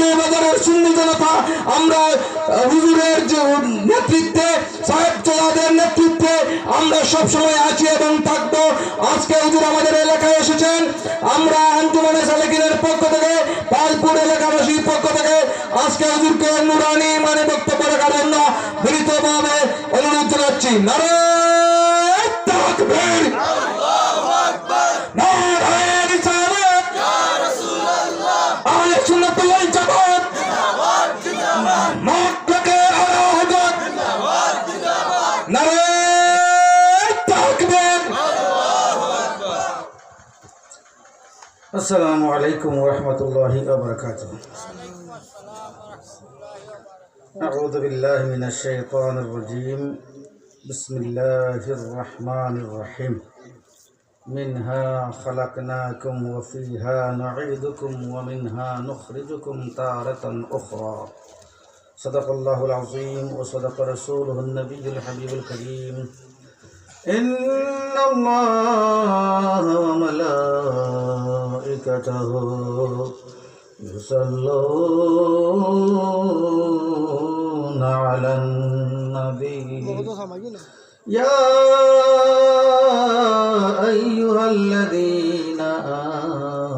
মৌলভীবাজারের সুন্নি জনতা আমরা হুজুরের যে নেতৃত্বে, সাহেব চৌধুরীর নেতৃত্বে আমরা সব সময় আছি এবং থাকবো। আজকে হুজুর আমাদের এলাকায় এসেছেন, আমরা আঞ্জুমানে সালেকিনের পক্ষ থেকে, পালপুর এলাকাবাসীর পক্ষ থেকে আজকে হুজুরকে নুরানি মানে বক্তব্য রাখার জন্য বিনীতভাবে অনুরোধ জানাচ্ছি। নারায়ে তাকবীর, আল্লাহু আকবার, নারায়ে রিসালাত, ইয়া রাসূলুল্লাহ, আহলে সুন্নাত ওয়াল জামাত জিন্দাবাদ, জিন্দাবাদ, মক্কাকে আলা হযরত জিন্দাবাদ, জিন্দাবাদ, নারায়ে তাকবীর, আল্লাহু আকবার। আসসালামু আলাইকুম ওয়া রাহমাতুল্লাহি ওয়া বারাকাতুহু। আউযু বিল্লাহি মিনাশ শাইতানির রাজীম। বিসমিল্লাহির রহমানির রহিম। মিনহা খালাকনাকুম ওয়া ফীহা নুঈদুকুম ওয়া মিনহা নুখরিজুকুম তারাতান উখরা। সাদাকাল্লাহুল আযীম ওয়া সাদাকা রাসূলুহুন নাবিয়্যুল হাবিবুল কারীম। ইন্নাল্লাহা ওয়া মালাইকাতাহু ইউসাল্লুনা আলান নবী ইয়া আইয়ুহাল্লাযীনা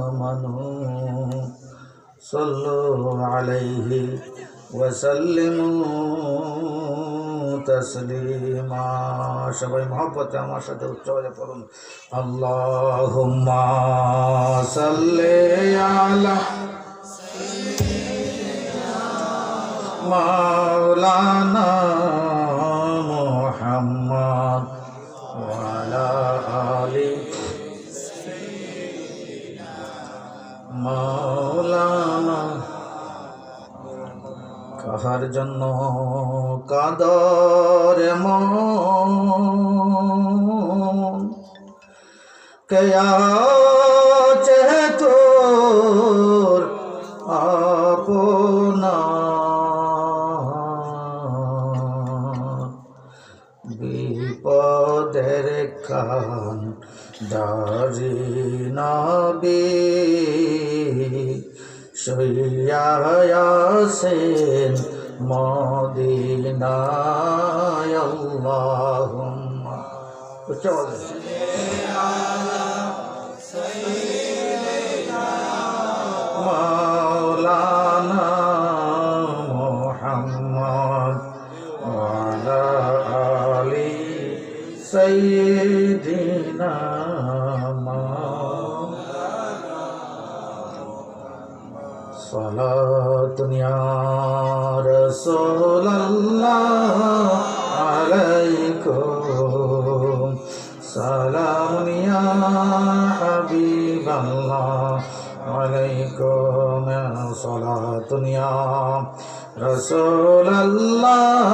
আমানু সাল্লু আলাইহি ওয়া সাল্লিমু তাসলিমা। সবাই মহব্বতে আমার সাথে উচ্চ আওয়াজে পড়ুন, আল্লাহুম্মা সাল্লি আলা মাওলানা মুহাম্মদ ওয়া আলা আলি মাওলানা। কাহার জন্য কাদর মন, কে আছে তোর আপনা, বিপদের খান দারি নবী শইয়ায়াসেন মদিনায়। আল্লাহুম্মা চল মাওলানা মুহাম্মদ ওয়া আলা আলি সাইয়্যিদিনা সালাতুন ইয়া রাসূলুল্লাহ আলাইকুম, সালামুন ইয়া হাবিবাল্লাহ আলাইকুম, সালাতুন ইয়া রাসূলুল্লাহ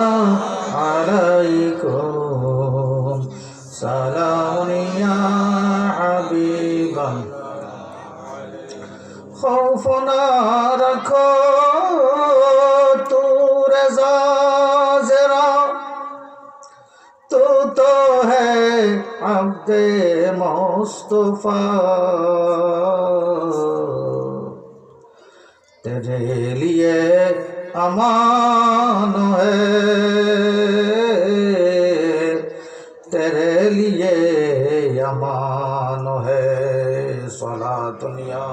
আলাইকুম, সালামুন ইয়া হাবিবাল্লাহ। खौफ ना रखो तू रज़ा ज़रा, तू तो है अब्दे मुस्तफ़ा, तेरे लिए अमान है, तेरे लिए अमान है। सलातुन या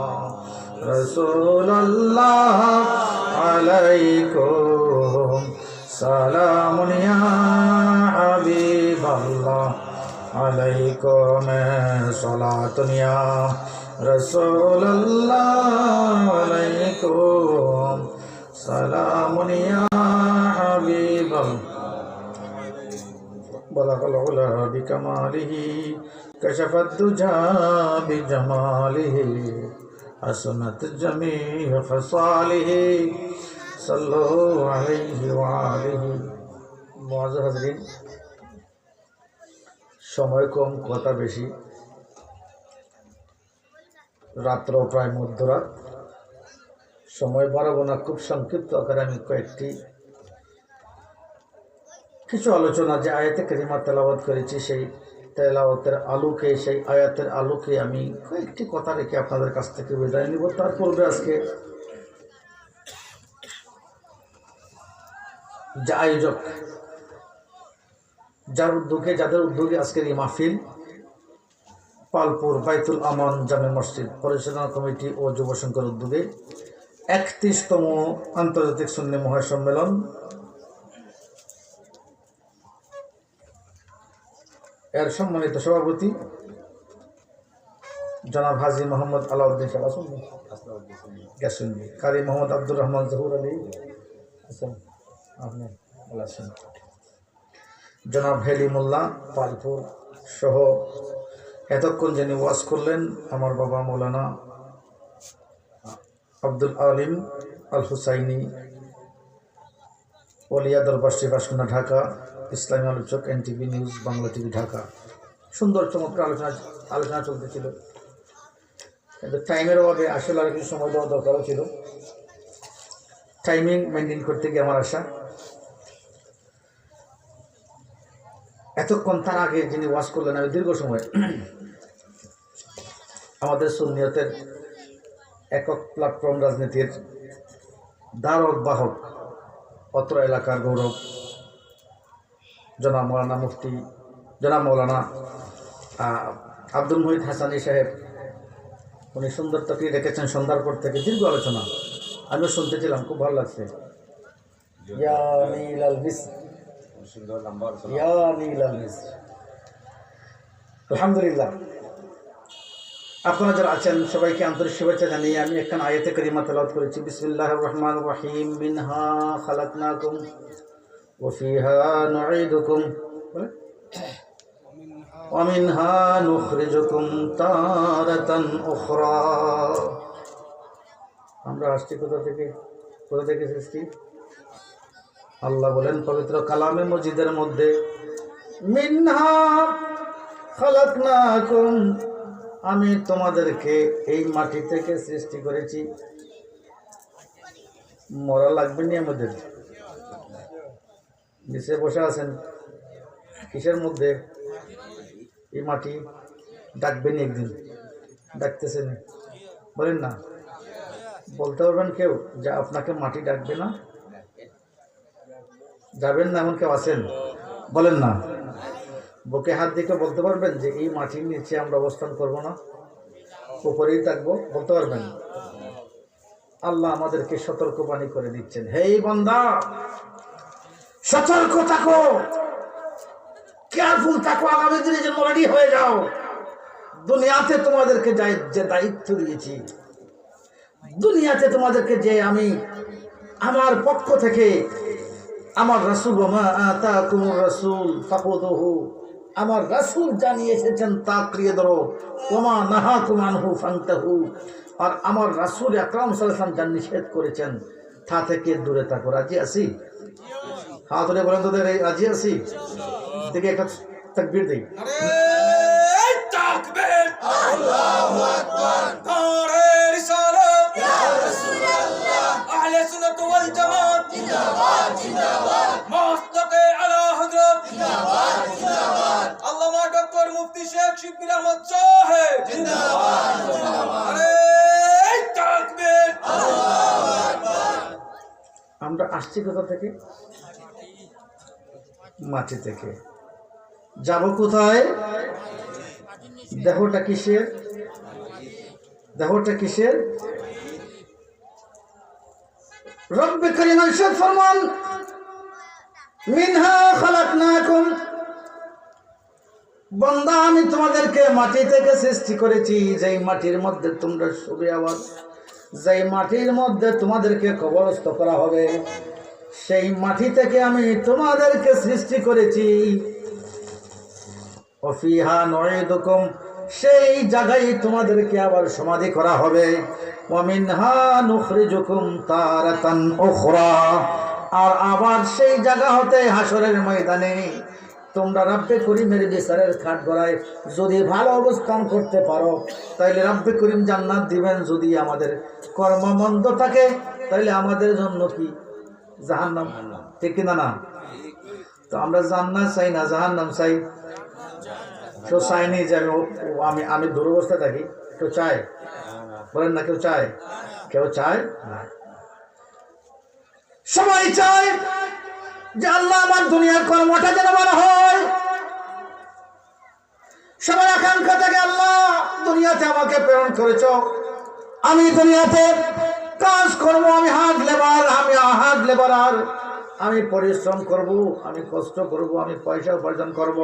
रसूलुल्लाह अलैकुम, सलामुन या हबीबल्लाह अलैकुम, सलातुन या रसूलुल्लाह अलैकुम, सलामुन या हबीबल्लाह। बलगल उला बिकमालिही कशफत दुजा बिजमालिही हसनत जमी खसालिही सल्लु अलैहि व आलिहि। मुआज़्ज़ज़ हज़रीन, समय कम কথা বেশি, রাত্র প্রায় মধ্যরাত, সময় বাড়াবো না, খুব সংক্ষিপ্ত আকারে আমি কিছু আলোচনা যে আয়াতে কারিমা তেলাওয়াত করেছি সেই তেলাওয়াতের আলোকে, সেই আয়াতের আলোকে আমি কয়েকটি কথা রেখে আপনাদের কাছ থেকে বিদায় নিব। তার পূর্বে আজকে যে আয়োজক, যাদের উদ্যোগে আজকের এই মাহফিল, পালপুর বাইতুল আমান জামে মসজিদ পরিচালনা কমিটি ও যুব সংঘের উদ্যোগে 31তম আন্তর্জাতিক সুন্নি মহাসম্মেলন এর সম্মানিত সভাপতি জনাব হাজী মোহাম্মদ আলাউদ্দিন গ্যাসুন্নি, কারি মোহাম্মদ আব্দুর রহমান জহুর আলী জনাব হেলিমুল্লাহ পালপুর সহ এতক্ষণ যিনি ওয়াজ করলেন আমার বাবা মৌলানা আব্দুল আলিম আল হুসাইনি, ওলিয়া দরবার শ্রীবাসকুন্না ঢাকা, ইসলামী আলোচক NTV news Bangla TV Dhaka. সুন্দর চমৎকার আলোচনা চলতেছিল, কিন্তু টাইমের অভাবে আসলে আর কিছু সময় দেওয়া দরকারও ছিল। টাইমিং মেনটেন করতে গিয়ে আমার আশা, এতক্ষণ তার আগে যিনি ওয়াজ করলেন আমি দীর্ঘ সময় আমাদের সুন্নিয়তের একক প্ল্যাটফর্ম রাজনীতির ধারক বাহক, অত্র এলাকার গৌরব জনাব মৌলানা মুফতি জনাব মৌলানা আব্দুল মুহিত হাসানি সাহেব, উনি সুন্দর তকরি রেখেছেন সন্ধ্যার পর থেকে দীর্ঘ আলোচনা আমিও শুনতেছিলাম, খুব ভালো লাগছে। আলহামদুলিল্লাহ, আপনারা যারা আছেন সবাইকে আন্তরিক শুভেচ্ছা জানিয়ে আমি একখান আয়াতে কারিমা তেলাওয়াত করেছি। বিসমিল্লাহির রহমানির রহিম। মিনহা খালাকনাকুম ওয়া ফিহা নুঈদুকুম ওয়া মিনহা নুখরিজুকুম তারাতান উখরা। আমরা আসছি কোথা থেকে সৃষ্টি? আল্লাহ বলেন পবিত্র কালামে মজিদের মধ্যে, মিনহা খালাকনাকুম, আমি তোমাদেরকে এই মাটি থেকে সৃষ্টি করেছি। মরা লাগবে নি আমাদের? নিচে বসে আছেন কিসের মধ্যে? এই মাটি ডাকবে নি একদিন? ডাকতেছেন? বলেন না, বলতে পারবেন কেউ যে আপনাকে মাটি ডাকবে না? যাবেন না এমন কেউ আছেন? বলেন না। বুকে হাত দিকে বলতে পারবেন যে এই মাটির নিচে আমরা অবস্থান করব না, উপরেই থাকবো? বলতে পারবেন? আল্লাহ আমাদেরকে সতর্কবাণী করে দিচ্ছেন, হে বান্দা সতর্ক থাকো, কেয়ারফুল থাকো, আগামী দিনে যেন রেডি হয়ে যাও। দুনিয়াতে তোমাদেরকে যে দায়িত্ব দিয়েছি, দুনিয়াতে তোমাদেরকে যে আমি আমার পক্ষ থেকে আমার রাসূল, ওয়া আতাকুমুর রাসূল ফাখুযুহু, আমার রাসূল জানিয়ে এসেছেন তা ক্রিয়ে ধরো, ওয়া নাহাকুম আনহু ফান্তাহু, আর আমার রাসূল আকরাম সাল্লাল্লাহু আলাইহি ওয়াসাল্লাম যা নিষেধ করেছেন তা থেকে দূরে থাকো। রাজি আছি? হাত ধরে বলেন তো রাজি আছি? দেখে একটা তাকবীর দেই। নারে তাকবীর, আল্লাহু আকবার, নারে রিসালাত, ইয়া রাসূলুল্লাহ, আহলে সুন্নাত ওয়াল জামাত জিন্দাবাদ জিন্দাবাদ, মাসলাকে আলা হযরত জিন্দাবাদ জিন্দাবাদ, আল্লামা ডক্টর মুফতি শেখ শিবলি আহমদ সাহেব জিন্দাবাদ জিন্দাবাদ, নারে তাকবীর, আল্লাহু আকবার। আমরা আসছি কোথা থেকে? মাটি থেকে। যাব কোথায়? দেহটা কিসের? দেহটা কিসের? রব্বে কারীম ইরশাদ ফরমান, মিনহা খালাকনাকুম, বান্দা আমি তোমাদেরকে মাটি থেকে সৃষ্টি করেছি, যেই মাটির মধ্যে তোমরা শুবে আবার, যেই মাটির মধ্যে তোমাদেরকে কবরস্থ করা হবে, সেই মাটি থেকে আমি তোমাদেরকে সৃষ্টি করেছি। ওয়াফিহা নুঈদুকুম, সেই জায়গায় তোমাদেরকে আবার সমাধি করা হবে। ওয়া মিনহা নুখরিজুকুম তারাতান উখরা, আর আবার সেই জায়গা হতে হাসরের ময়দানে তোমরা রব্বে করিমের বিচারের কাঠগড়ায় যদি ভালো অবস্থান করতে পারো তাহলে রব্বে করিম জান্নাত দিবেন। যদি আমাদের কর্ম মন্দ থাকে তাহলে আমাদের জন্য কি জাহান্নাম? ঠিক কিনা না? তো আমরা জান্নাত চাই না জাহান্নাম চাই? কেউ চায়নি যে আমি দুরবস্থায় থাকি? কেউ চায়? বলেন না, কেউ চায়? কেউ চায় না, সবাই চায় যে আল্লাহ আমার দুনিয়ার কর্মটা যেন ভালো হয়। সবার আকাঙ্ক্ষা থেকে আল্লাহ দুনিয়াতে আমাকে প্রেরণ করেছ, আমি দুনিয়াতে কাজ করব, আমি হার্ড লেবারার, আমি পরিশ্রম করব, আমি কষ্ট করব, আমি পয়সা উপার্জন করব।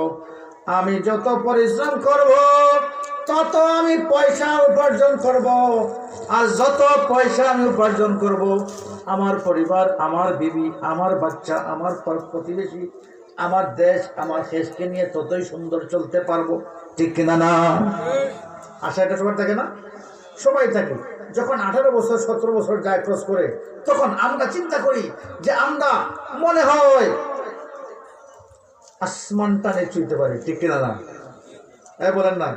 আমি যত পরিশ্রম করব তত আমি পয়সা উপার্জন করব, আর যত পয়সা আমি উপার্জন করব আমার পরিবার, আমার বিবি, আমার বাচ্চা, আমার প্রতিবেশী, আমার দেশ, আমার দেশকে নিয়ে ততই সুন্দর চলতে পারবো। ঠিক কিনা না? আশা এটা সবার থাকে না? সবাই থাকে। যখন 18 বছর 17 বছর যায় ক্রস করে, তখন আমরা চিন্তা করি যে আমরা মনে হয় আসমানটা নিয়ে ছুঁইতে পারি। ঠিক কিনা না? বলেন না,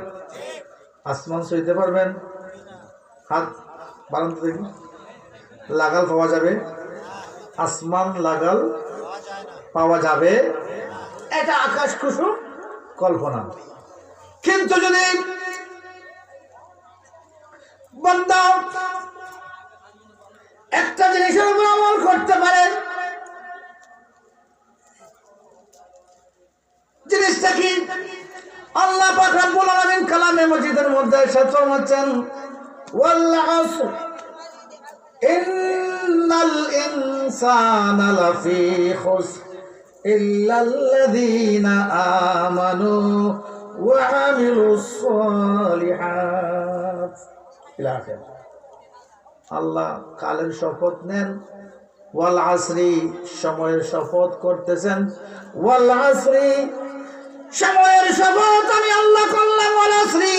আসমান ছুঁইতে পারবেন? হাত বাড়ান তো দেখি। লাগাল পাওয়া যাবে? আসমান লাগাল পাওয়া যাবে? এটা আকাশ কুসুম কল্পনা। কিন্তু যদি বান্দা একটা জিনিসের উপর আমল করতে পারে, জিনিসটা কি? আল্লাহ পাক রব্বুল আলামিন কালামে মজিদের মধ্যে ইরশাদ ফরমাচ্ছেন, ওয়াল আসর ইন্নাল ইনসানা লাফি খুসর ইল্লাল্লাযীনা আমানু ওয়া আমিলুস সালিহাত ইলা আখির। আল্লাহ কালের শপথ নেন, ওয়াল আসরি সময়ের শপথ করতেছেন, ওয়াল আসরি সময়ের শপথ আমি আল্লাহ করলাম, ওয়াল আসরি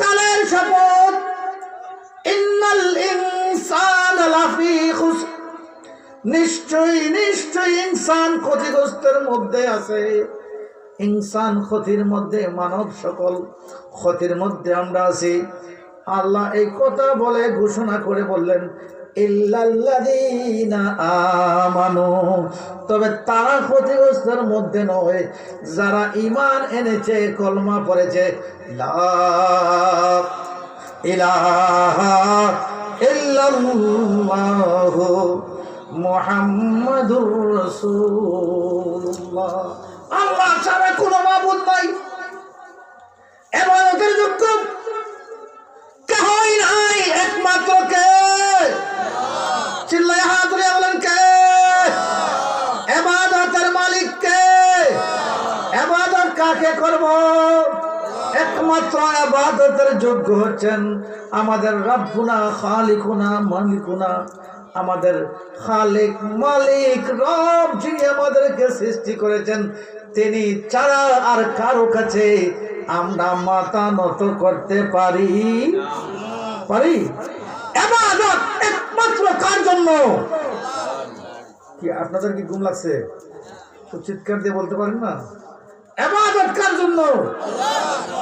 কালের শপথ, ইন্নাল ইনসানা লাফি খুসর নিশ্চয়ই ইনসান ক্ষতিগ্রস্তের মধ্যে আছে। ইনসান ক্ষতির মধ্যে, মানব সকল ক্ষতির মধ্যে আমরা আছি। আল্লাহ এই কথা বলে ঘোষণা করে বললেন, ইল্লাল্লাযীনা আমানু, তবে তারা ক্ষতিগ্রস্তের মধ্যে নয় যারা ঈমান এনেছে, কলমা পড়েছে, লা ইলাহা ইল্লাল্লাহু মুহাম্মাদুর রাসূলুল্লাহ। আল্লাহ ছাড়া কোনো মাবুদ নাই, ইবাদতের যোগ্য কেহই নাই, একমাত্র কে? চিল্লায় হাত তুলে বলেন কে? ইবাদতের মালিক কে? ইবাদত কাকে করব? একমাত্র ইবাদতের যোগ্য হচ্ছেন আমাদের রব্বুনা খালিকুনা মালিকুনা, আমাদের খালিক মালিক রব, যিনি আমাদেরকে সৃষ্টি করেছেন। তিনি ছাড়া আর কারো কাছে আমরা মাথা নত করতে পারি? ইবাদত একমাত্র কার জন্য? কি আপনাদের কি ঘুম লাগছে? তো চিৎকার দিয়ে বলতে পারেন না? ইবাদত কার জন্য?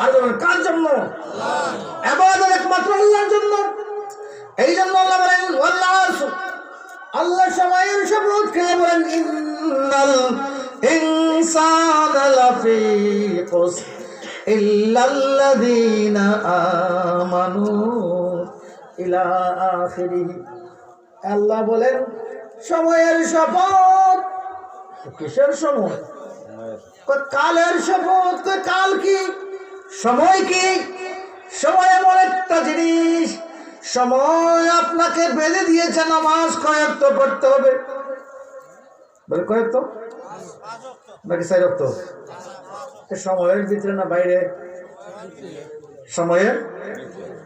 আর কার জন্য? ইবাদত একমাত্র আল্লাহর জন্য। এই জন্য আল্লাহ বলেন, আল্লাহ সময়ের শপথ খেয়ে বলেন, ইন্নাল ইনসানা লাফি খুসর ইল্লাল্লাযীনা আমানু ইলা আখিরিহি। আল্লাহ বলেন সময়ের শপথ। কিসের সময়? কালের শপথ। কাল কি? সময় কি? সময় এমন একটা জিনিস, সময় আপনাকে বেঁধে দিয়েছে নামাজ কয়েকটা পড়তে হবে। বলে কয়েকটা নাকি 4 ওয়াক্ত? সময়ের ভিতরে না বাইরে? সময়ের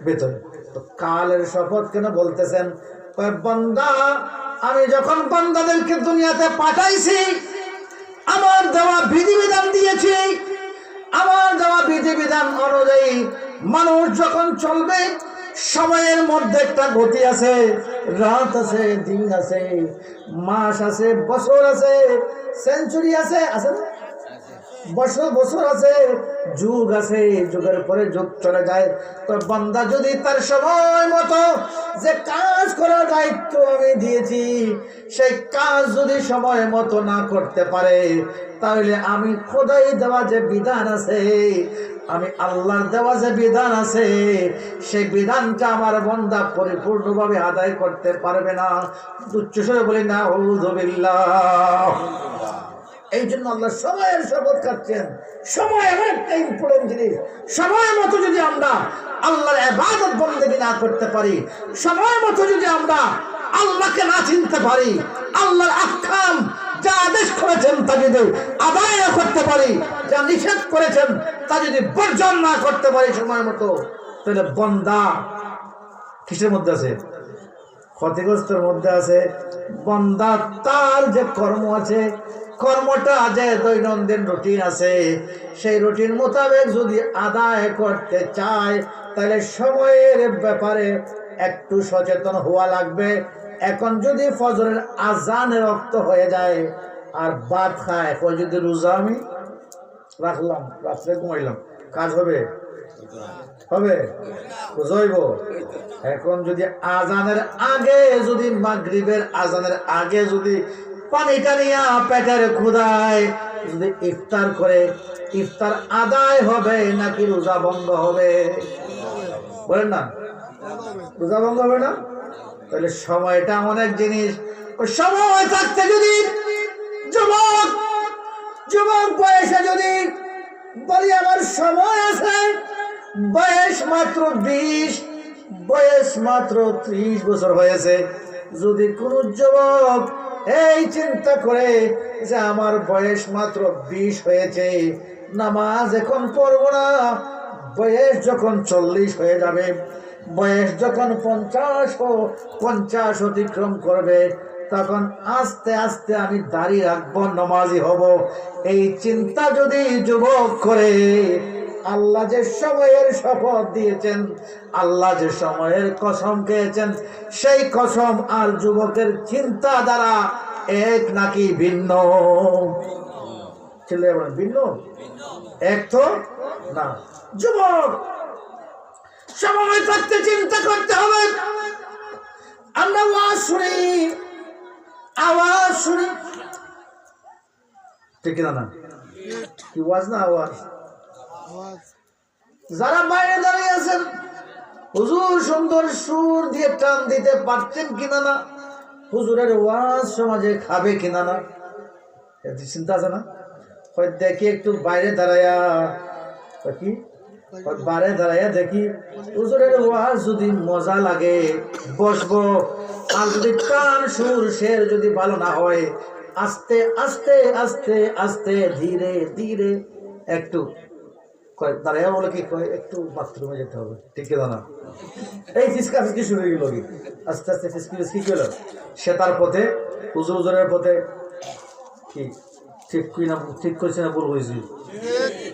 ভিতরে। তো কালের শপথ কেন বলতেছেন? বান্দা, আমি যখন বান্দাদেরকে দুনিয়াতে পাঠাইছি, আমার দেওয়া বিধিবিধান দিয়েছি, আমার দেওয়া বিধিবিধান অনুযায়ী মানুষ যখন চলবে, সময়ের মধ্যে একটা গতি আছে, রাত আছে, দিন আছে, মাস আছে, বছর আছে, সেঞ্চুরি আছে, আছে না? বছর বছর আছে, যুগ আছে, যুগের পরে যুগ চলে যায়। তো বান্দা যদি তার সময় মতো যে কাজ করার দায়িত্ব আমি দিয়েছি সেই কাজ যদি সময় মতো না করতে পারে, তাহলে আমি খোদাই দেওয়া যে বিধান আছে, আমি আল্লাহর দেওয়া যে বিধান আছে, সেই বিধানটা আমার বান্দা পরিপূর্ণভাবে আদায় করতে পারবে না। উচ্চস্বরে বলি না আউযু বিল্লাহ। এই জন্য আল্লাহ সময়ের শপথ খাচ্ছেন। সময় এমন একটা ইম্পর্টেন্ট জিনিস। সময় মতো যদি আমরা আল্লাহর ইবাদত বন্দেগী না করতে পারি, সময় মতো যদি আমরা আল্লাহকে না চিনতে পারি, আল্লাহর আহকাম যা আদেশ করেছেন তা যদি আদায় না করতে পারি, যা নিষেধ করেছেন তা যদি বর্জন না করতে পারি সময় মতো, তাহলে বান্দা কিসের মধ্যে আছে? ক্ষতিগ্রস্তের মধ্যে আছে। বান্দা তার যে কর্ম আছে, কর্মটা যে দৈনন্দিন রুটিন আছে, সেই রুটিন মোতাবেক যদি আদায় করতে চায়, তাহলে সময়ের ব্যাপারে একটু সচেতন হওয়া লাগবে। এখন যদি ফজরের আজানের রক্ত হয়ে যায় আর ভাত খায়, যদি রোজা আমি রাখলাম, রাত্রে ঘুমাইলাম, কাজ হবে? হবে? রোজা হইব? এখন যদি আজানের আগে, যদি মাগরিবের আজানের আগে যদি পানিটা নিয়া পেটের ক্ষুধায় যদি ইফতার করে, ইফতার আদায় হবে নাকি রোজা ভঙ্গ হবে? বলেন না, রোজা ভঙ্গ হবে না? তাহলে সময়টা অনেক জিনিস। সময় থাকতে যদি যুবক যুবক বয়সে যদি বলি আমার সময় আছে, বয়স মাত্র 20, বয়স মাত্র 30 বছর হয়েছে, যদি কোন যুবক এই চিন্তা করে যে আমার বয়স মাত্র 20 হয়েছে, নামাজ এখন পড়বো না, বয়স যখন 40 হয়ে যাবে, বয়স যখন 50 অতিক্রম করবে, তখন আস্তে আস্তে আমি দাড়ি রাখবো, নামাজি হব, এই চিন্তা যদি যুবক করে, আল্লাহ যে সময়ের শপথ দিয়েছেন, আল্লাহ যে সময়ের কসম খেয়েছেন, সেই কসম আর যুবকের চিন্তা দ্বারা এক নাকি ভিন্ন? ছেলে ভিন্ন, এক তো না। যুবক সময় থাকতে চিন্তা করতে হবে। আমরা ওয়াজ শুনি, আওয়াজ শুনি, ঠিক না? কি ওয়াজ না আওয়াজ? যারা বাইরে দাঁড়িয়ে আছেন, হুজুর সুন্দর সুর দিয়ে টান দিতে পারছেন কিনা না, হুজুরের ওয়াজ সমাজে খাবে কিনা না, চিন্তা আছে না? দেখি একটু বাইরে দাঁড়ায়া, কি বাইরে দাঁড়াইয়া দেখি হুজুরের ওয়াজ যদি মজা লাগে বসবো, আর যদি টান সুর শের যদি ভালো না হয়, আস্তে আস্তে আস্তে আস্তে ধীরে ধীরে একটু দাঁড়াইয়া বলে কি কয়, একটু বাথরুমে যেতে হবে, ঠিক না? এই ফিসকা ফিসকি শুরু হয়ে গেল, কি আস্তে আস্তে ফিসকি ফিসকি গেল, সে তার পথে, হুজুরের পথে। কি ঠিক কি না, ঠিক করছে না ভুল হয়েছি?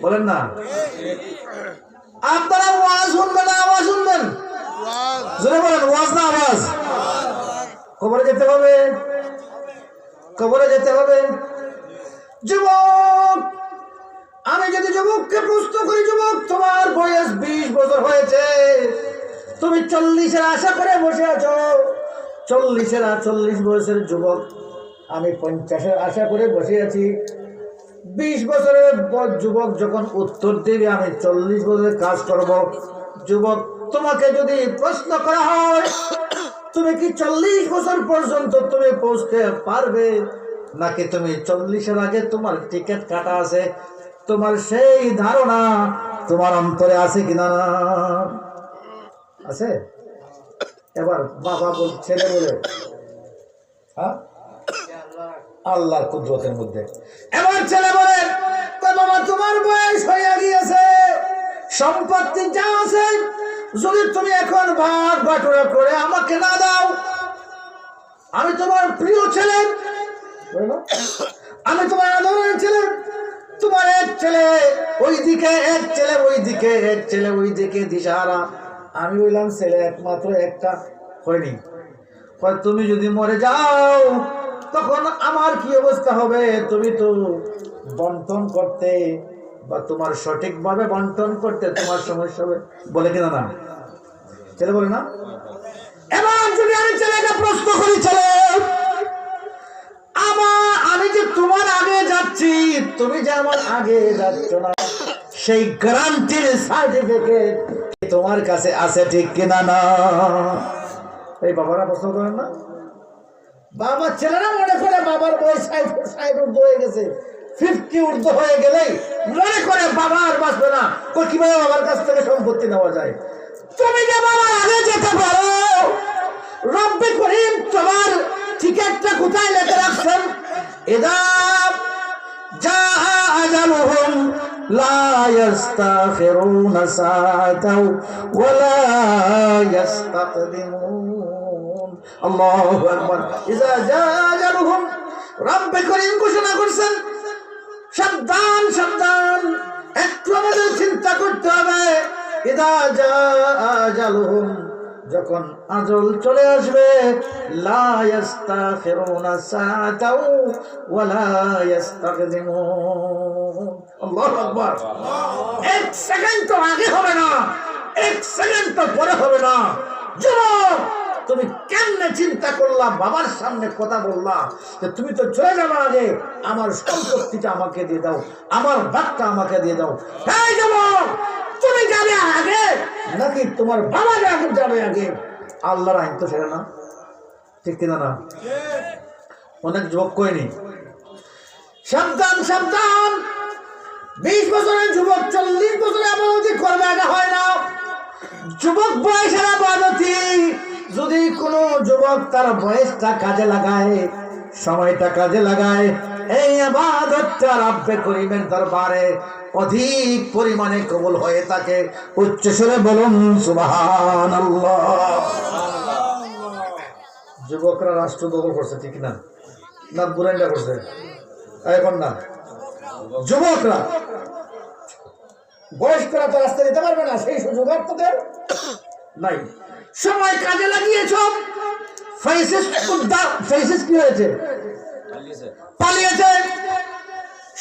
বলেন না। আপনারা ওয়াজ শুনবেন না আওয়াজ শুনবেন? জোরে বলেন, ওয়াজ না আওয়াজ? কবরে যেতে হবে, কবরে যেতে হবে। যুবক, আমি যদি যুবককে প্রশ্ন করি, যুবক তোমার বয়স 20 বছর হয়েছে, তুমি 40-এর আশা করে বসে আছো, 40 বয়সের যুবক, আমি 50-এর আশা করে বসে আছি। 20 বছরের যুবক যখন উত্তর দেবে আমি 40 বছরের কাজ করব, যুবক তোমাকে যদি প্রশ্ন করা হয় তুমি কি 40 বছর পর্যন্ত তুমি পৌঁছতে পারবে, নাকি তুমি 40-এর আগে তোমার টিকিট কাটা আছে, তোমার সেই ধারণা তোমার অন্তরে আছে কিনা? আছে? এবার বাবা বল, ছেলে বলে, হ্যাঁ আল্লাহর কুদরতের মধ্যে, এবার ছেলে বলে বাবা তোমার বয়স হয়ে গিয়েছে, সম্পত্তি যা আছে যদি তুমি এখন ভাগ বাটোয়ারা করে আমাকে না দাও, আমি তোমার প্রিয় ছেলে, আমি তোমার আদরের ছেলে, তোমার এক ছেলে ওইদিকে, এক ছেলে ওইদিকে, এক ছেলে ওইদিকে দিশাহারা, আমি বললাম ছেলে একমাত্র একটা হয়নি, তুমি যদি মরে যাও তখন আমার কি অবস্থা হবে? তুমি তো বন্টন করতে বা তোমার সঠিকভাবে বন্টন করতে তোমার সমস্যা হবে, বলে কিনা না? ছেলে বলে না? এবার যদি আমি ছেলেকে প্রশ্ন করি, ছেলে আমি যে তোমার আগে যাচ্ছি, তুমি যে আমার আগে যাচ্ছ না, সেই গ্যারান্টির সার্টিফিকেট তোমার কাছে আছে, ঠিক কিনা না? এই বাবারা প্রশ্ন করেন না? বাবা ছেলেরা মনে করে বাবার বয়স 60 ঊর্ধ্ব হয়ে গেছে, 50 ঊর্ধ্ব হয়ে গেলেই মনে করে বাবা আর বাঁচবে না, কিভাবে বাবার কাছ থেকে সম্পত্তি নেওয়া যায়। তুমি যে বাবার আগে যেতে পারো, রব্বে করিম তোমার টিকেটটা কোথায় লেখে রাখছেন? ইদা জাআ আজালুহুম লা ইস্তাখিরুনা সাআতাও ওয়া লা ইস্তাকদিমুন। আল্লাহু আকবার। ইদা জাআ আজালুহুম, রব্বে করিম ঘোষণা করছেন, সাবধান সাবধান, একটু আমাদের চিন্তা করতে হবে। ইদা জাআ আজালুহুম, যখন আজল চলে আসবে, লা ইস্তাখিরুনা সাআতাও ওয়া লা ইস্তাকদিমুন। আল্লাহু আকবার। এক সেকেন্ড তো আগে হবে না, এক সেকেন্ড তো পরে হবে না। যুবক, তুমি কেমনে চিন্তা করলা, বাবার সামনে কথা বললা যে তুমি তো চলে যাবে আগে, আমার সম্পত্তিটা আমাকে দিয়ে দাও, আমার ভাগটা আমাকে দিয়ে দাও। এই যুবক, তুমি যাবে আগে নাকি তোমার বাবা যাবে আগে? আল্লাহর আইন তো সেটা না, ঠিক কিনা না? অনেক যুবক কইনি, সাবধান সাবধান, 20 বছরের যুবক 40 বছরে আবাদতি করবে, এটা হয় না। যুবক বয়সের আবাদতি, যদি কোনো যুবক তার বয়সটা কাজে লাগায়, সময়টা কাজে লাগায়, এই ইবাদতটা রব্বে করিমের দরবারে অধিক পরিমাণে কবুল হয়ে থাকে। উচ্চ স্বরে বলুন সুবহানাল্লাহ। যুবকরা রাষ্ট্র দখল করছে, ঠিক না? না বুরাইন্ডা করছে? এখন না, যুবকরা, বয়স্করা তো রাস্তা দিতে পারবে না, সেই সুযোগ আর তোদের নাই। সময় কাজে লাগিয়েছ, ফেসিস কি হয়েছে? পালিয়েছে।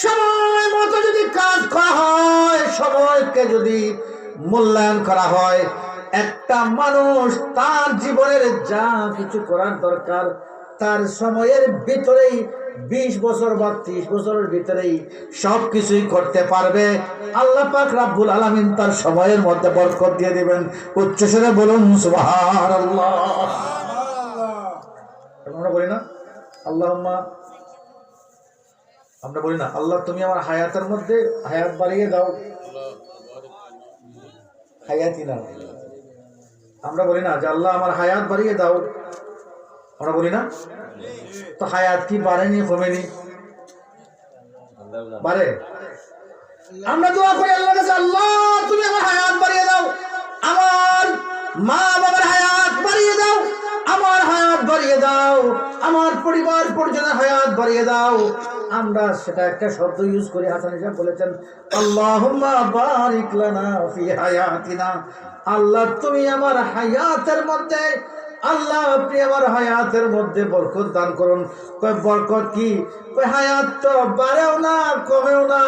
সময় মতো যদি কাজ করা হয়, সময়কে যদি মূল্যায়ন করা হয়, একটা মানুষ তার জীবনের যা কিছু করার দরকার তার সময়ের ভিতরেই 20 বছর বা 30 বছরের ভিতরেই সবকিছুই করতে পারবে। আল্লাহ পাক রব্বুল আলামিন তার সময়ের মধ্যে বরকত দিয়ে দিবেন। উচ্চস্বরে বলুন সুবহানাল্লাহ। আমরা বলি না আল্লাহুম্মা, আমরা বলি না আল্লাহ তুমি আমার হায়াতের মধ্যে হায়াত বাড়িয়ে দাও, হায়াতি না, আমরা বলি না যে আল্লাহ আমার হায়াত বাড়িয়ে দাও, আমরা বলি না? তো হায়াত কি বাড়েনি কমেনি? বাড়ে। আমরা দোয়া করি আল্লাহর কাছে, আল্লাহ তুমি আমার হায়াত বাড়িয়ে দাও, আমার মা বাবার হায়াত বাড়িয়ে দাও, আমার হায়াত বাড়িয়ে দাও, আমার পরিবার পরিজনের হায়াত বাড়িয়ে দাও। আমরা সেটা একটা শব্দ ইউজ করি, হাসান সাহেব বলেছেন আল্লাহুম্মা বারিক লানা ফি হায়াতিনা। আল্লাহ তুমি আমার হায়াতের মধ্যে, আল্লাহ আপনি আমার হায়াতের মধ্যে বরকত দান করুন। কয় বরকত কি? কয় হায়াত তো বাড়েও না কমেও না,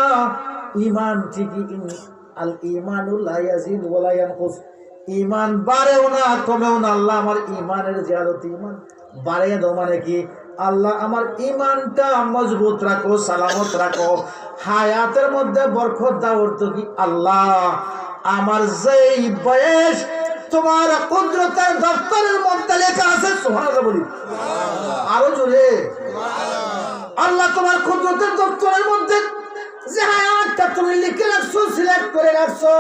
ঈমান ঠিকই, আল ঈমানু লা ইয়াজিদু ওয়া লা ইয়ানকুস, ঈমান বাড়েও না কমেও না। আল্লাহ আমার ঈমানের জিয়ারত, ঈমান বাড়িয়ে দাও মানে কি? আল্লাহ আমার ঈমানটা মজবুত রাখো, সালামত রাখো, হায়াতের মধ্যে বরকত দাও। অর্থ কি? আল্লাহ আমার যেই বয়স তোমার কুদরতের দপ্তরের মধ্যে লেখা আছে, সুবহানাল্লাহ বলি আরো জোরে, আল্লাহ তোমার কুদরতের দপ্তরের মধ্যে যে হায়াতটা তুমি লিখে রাখছো, সিলেক্ট করে রাখছো,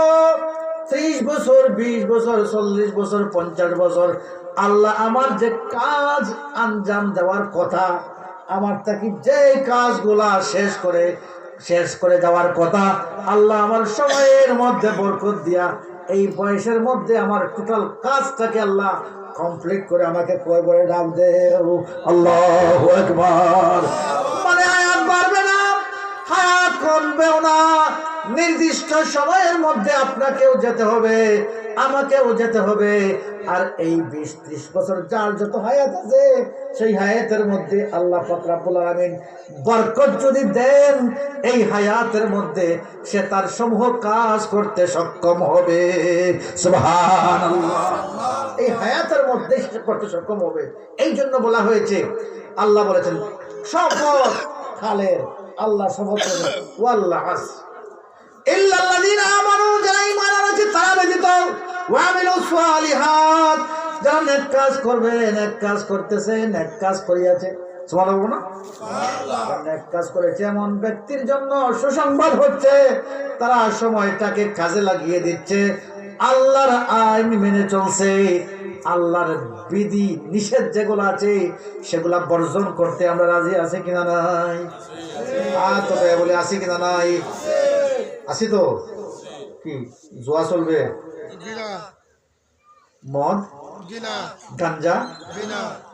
30 বছর 20 বছর 40 বছর 50 বছর, আল্লাহ আমার যে কাজ আঞ্জাম দেওয়ার কথা, আমার তাকে যে কাজগুলা শেষ করে দেওয়ার কথা, আল্লাহ আমার সময়ের মধ্যে বরকত দিয়া এই বয়সের মধ্যে আমার টোটাল কাজটাকে আল্লাহ কমপ্লিট করে আমাকে কয়বারে ডাক দেও। আল্লাহু আকবার। মানে হায়াত বাড়বে না, হায়াত কমবেও না, নির্দিষ্ট সময়ের মধ্যে আপনাকেও যেতে হবে। আমাকেও যেতে হবে। আর এই 20-30 বছর যার যত হায়াত আছে সেই হায়াতের মধ্যে আল্লাহ পাক রব্বুল আলামিন বরকত যদি দেন, এই হায়াতের মধ্যে সে তার সমূহ কাজ করতে সক্ষম হবে। সুবহানাল্লাহ। এই হায়াতের মধ্যে সে করতে সক্ষম হবে। এই জন্য বলা হয়েছে, আল্লাহ বলেছেন শপথ খালের, আল্লাহ শপথ করেন ওয়াল্লাহ ইল্লাল্লাযীনা আমানু, যারা ঈমান এনেছে তারা ব্যতীত, ওয়া আমিলুস সালিহাত, যারা নেক কাজ করবে, নেক কাজ করতেছে, নেক কাজ করিয়াছে। সুবহানাল্লাহ না? সুবহানাল্লাহ। নেক কাজ করেছে এমন ব্যক্তির জন্য সুসংবাদ হচ্ছে, তারা সময়টাকে কাজে লাগিয়ে দিচ্ছে, আল্লাহর আইন মেনে চলছে, আল্লাহর বিধি নিষেধ যেগুলো আছে সেগুলা বর্জন করতে আমরা রাজি আছি কিনা নাই? তবে বলে আছি কিনা নাই? আছি তো। কি জুয়া চলবে? মদ, গাঞ্জা,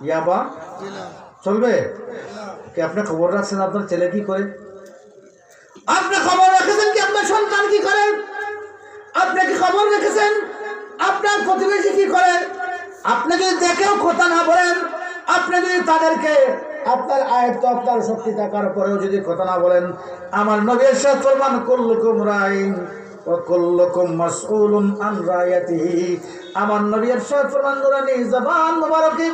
ইয়াবা চলবে? কি আপনি খবর রাখছেন আপনার ছেলে কি করে? আপনি খবর রেখেছেন কি আপনার সন্তান কি করে? আপনি কি খবর রেখেছেন আপনার প্রতিবেশী কি করে? আপনি যদি দেখেও কথা না বলেন, আপনি যদি তাদেরকে আপনার আয়ত্ত আপনার শক্তি থাকার পরেও যদি কথা না বলেন, আমার নবী ইরশাদ ফরমান কুল্লুকুম রাইন ওয়া কুল্লুকুম মাসউলুন আন রায়াতিহি। আমার নবী ইরশাদ ফরমান নুরানি জবান মুবারকে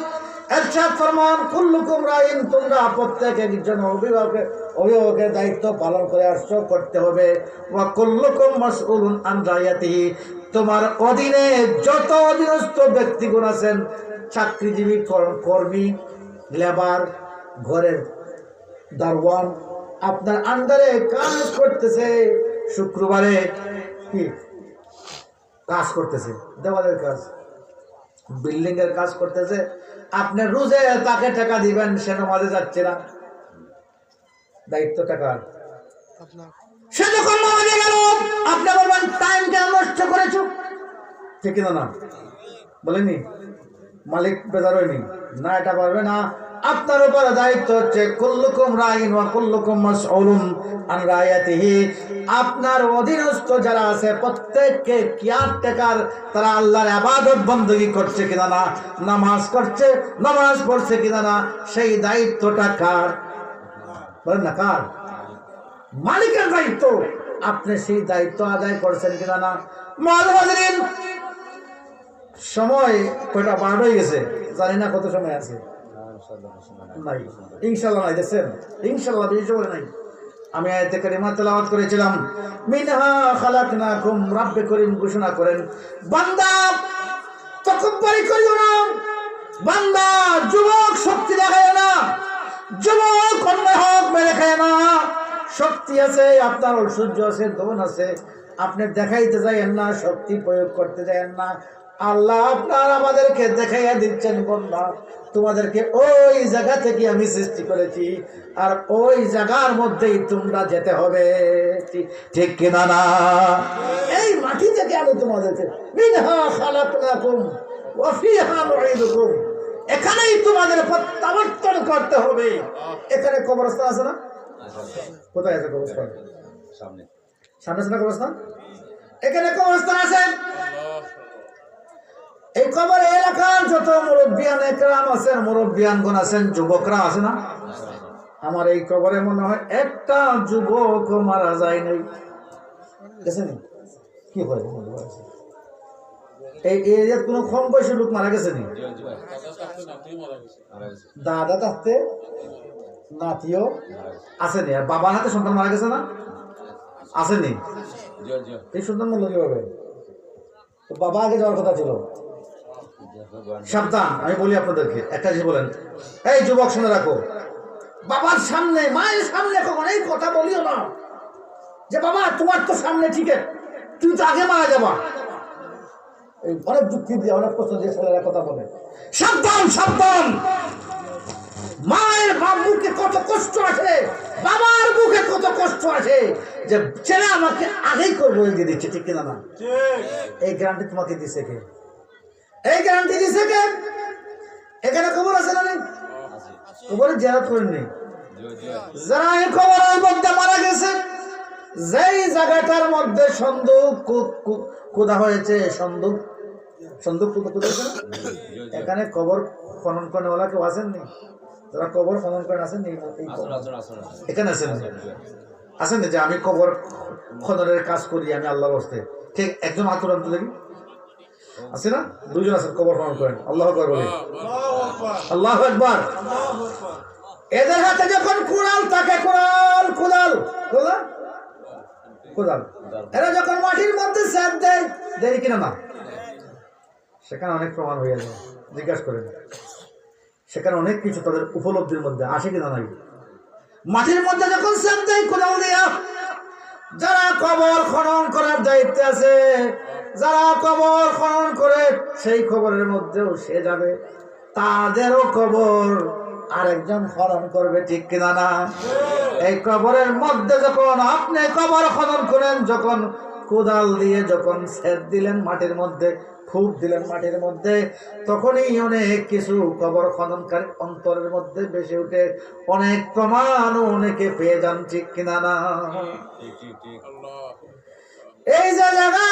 ইরশাদ ফরমান কুল্লুকুম রাইন, তোমরা প্রত্যেক একজন অভিভাবকের দায়িত্ব পালন করে আসছো, করতে হবে। ওয়া কুল্লুকুম মাসউলুন আন রায়াতিহি, তোমার অধীনে যত অধীনস্থ ব্যক্তিগণ আছেন, চাকরিজীবী, কর্মী, লেবার, ঘরের দারওয়ান, আপনার আন্ডারে কাজ করতেছে, শুক্রবারে কি কাজ করতেছে, দেওয়ালের কাজ, বিল্ডিং এর কাজ করতেছে, আপনি রোজে তাকে টাকা দিবেন, সে নামাজে যাচ্ছে না, দায়িত্ব টাকা। সে যখন নামাজে গেল, আপনি বলবেন টাইমটা নষ্ট করেছো, ঠিক না? না বলেনি? মালিক বেজার হয়নি না? এটা পারবে না। আপনার উপর দায়িত্ব হচ্ছে কুল্লুকুম রাইন ওয়া কুল্লুকুম মাসউলুন আন রায়াতিহি। আপনার অধীনস্থ যারা আছে প্রত্যেককে কেয়ারটেকার, তারা আল্লাহর ইবাদত বندگی করছে কিনা না, নামাজ করছে, নামাজ পড়ছে কিনা না, সেই দায়িত্বটা কার? বলেন না কার? মালিকের দায়িত্ব। আপনি সেই দায়িত্ব আদায় করছেন কিনা না? মুআজ্জিরিন, সময় কয়টা 12 হয়ে গেছে, জানি না কত সময় আছে। নাই ইনশাআল্লাহ নাই, দেখছেন ইনশাআল্লাহ বেশি সময় নাই। আমি আয়াতে কারিমা তেলাওয়াত করেছিলাম, মিনহা খালাকনাকুম, রব্বে করিম ঘোষণা করেন, বান্দা তাকাব্বুরি করিও না, বান্দা যুবক শক্তি দেখায় না, যুবক অন্যায় হক মেরে খায় না। শক্তি আছে আপনার, ঐশ্বর্য আছে, ধন আছে, আপনি দেখাইতে যাইয়েন না, শক্তি প্রয়োগ করতে যাইয়েন না। আল্লাহ আপনার আমাদেরকে দেখাইয়া দিচ্ছেন, বন্ধা তোমাদেরকে ওই জায়গা থেকে আমি সৃষ্টি করেছি, আর ওই জায়গার মধ্যেই তোমরা যেতে হবে, ঠিক কিনা না? এই মাটি থেকে আমি তোমাদেরকে, মিনহা খালাকনাকুম ওয়া ফিহা নুঈদুকুম, এখানেই তোমাদের প্রত্যাবর্তন করতে হবে। এখানে কবরস্থান আছে না? কোথায় আছে কবরস্থান? সামনে আছে না কবরস্থান? এখানে কবরস্থান আছে। এই কবর এলাকার যত মুরব্বিয়ান একরাম আছেন, মুরব্বিয়ানগণ আছেন, যুবকরা আছে না? আমার এই কবরে মনে হয় একটা যুবক মারা যায় নাই, গেছেন কি হয়? এই এরিয়ার কোনো কম বয়সী লোক মারা গেছে নি? দাদা থাকতে নাতিও আসেনি, আর বাবার হাতে সন্তান মারা গেছে না? আসেনি? এই সন্তান মূল্য কিভাবে? তো বাবা আগে যাওয়ার কথা ছিল। সাবধান, আমি বলি আপনাদেরকে একটা জিনিস বলেন, এই যুবক শুনে রাখো, বাবার সামনে, মায়ের সামনে কখন এই কথা বলিও না যে বাবা তোমার তো সামনে ঠিক আছে, তুমি তো আগে মারা যাবা। এই অনেক যুক্তি দিয়ে, অনেক প্রশ্ন দিয়ে ছেলেরা কথা বলে। সাবধান সাবধান, মায়ের বুকে কত কষ্ট আছে, বাবার বুকে কত কষ্ট আছে, যে ছেলে আমাকে আগেই করবো দিয়ে দিচ্ছে, ঠিক কিনা না? এই গ্যারান্টি তোমাকে দিছে কে? এই গ্যারান্টি দিছে কে? এখানে খবর আছে না? কবরে জিয়ারত করেননি যারা এই কবরের মধ্যে মারা গেছে, যেই জায়গাটার মধ্যে সন্দুক খোদা হয়েছে, সন্দুক সন্দুক খুঁজেছেন? এখানে কবর খনন করেওয়ালা কেউ আসেননি? যারা কবর খনন করেন আসেননি? এখানে আসেননি? আসেননি যে আমি কবর খননের কাজ করি আমি আল্লাহর হস্তে? ঠিক একজন হাত তুলে দেখি, আছে না? দুইজন আছেন কবর খনন করেন। আল্লাহু আকবার বলি, আল্লাহু আকবার। এদের হাতে যখন কুড়াল থাকে, কোদাল, এরা যখন মাটির মধ্যে সেট দেয়, দেয় কিনা না? সেখানে অনেক প্রমাণ হয়ে যায়, জিজ্ঞাসা করেন। সেখানে অনেক কিছু তাদের উপলব্ধির মধ্যে আসে কিনা নাই। মাটির মধ্যে যখন সেট দেয় কোদাল দিয়া, যারা কবর খনন করার দায়িত্বে আছে, যারা কবর খনন করে সেই কবরের মধ্যেও সে যাবে, তাদেরও কবর আরেকজন খনন করবে, ঠিক কিনা না? এই কবরের মধ্যে যখন আপনি কবর খনন করেন, যখন কোদাল দিয়ে যখন সেচ দিলেন মাটির মধ্যে, ফুক দিলেন মাটির মধ্যে, তখনই অনেক কিছু কবর খননকারী অন্তরের মধ্যে বেশি উঠে, অনেক প্রমাণও অনেকে পেয়ে যান, ঠিক কিনা না? এই যে জায়গা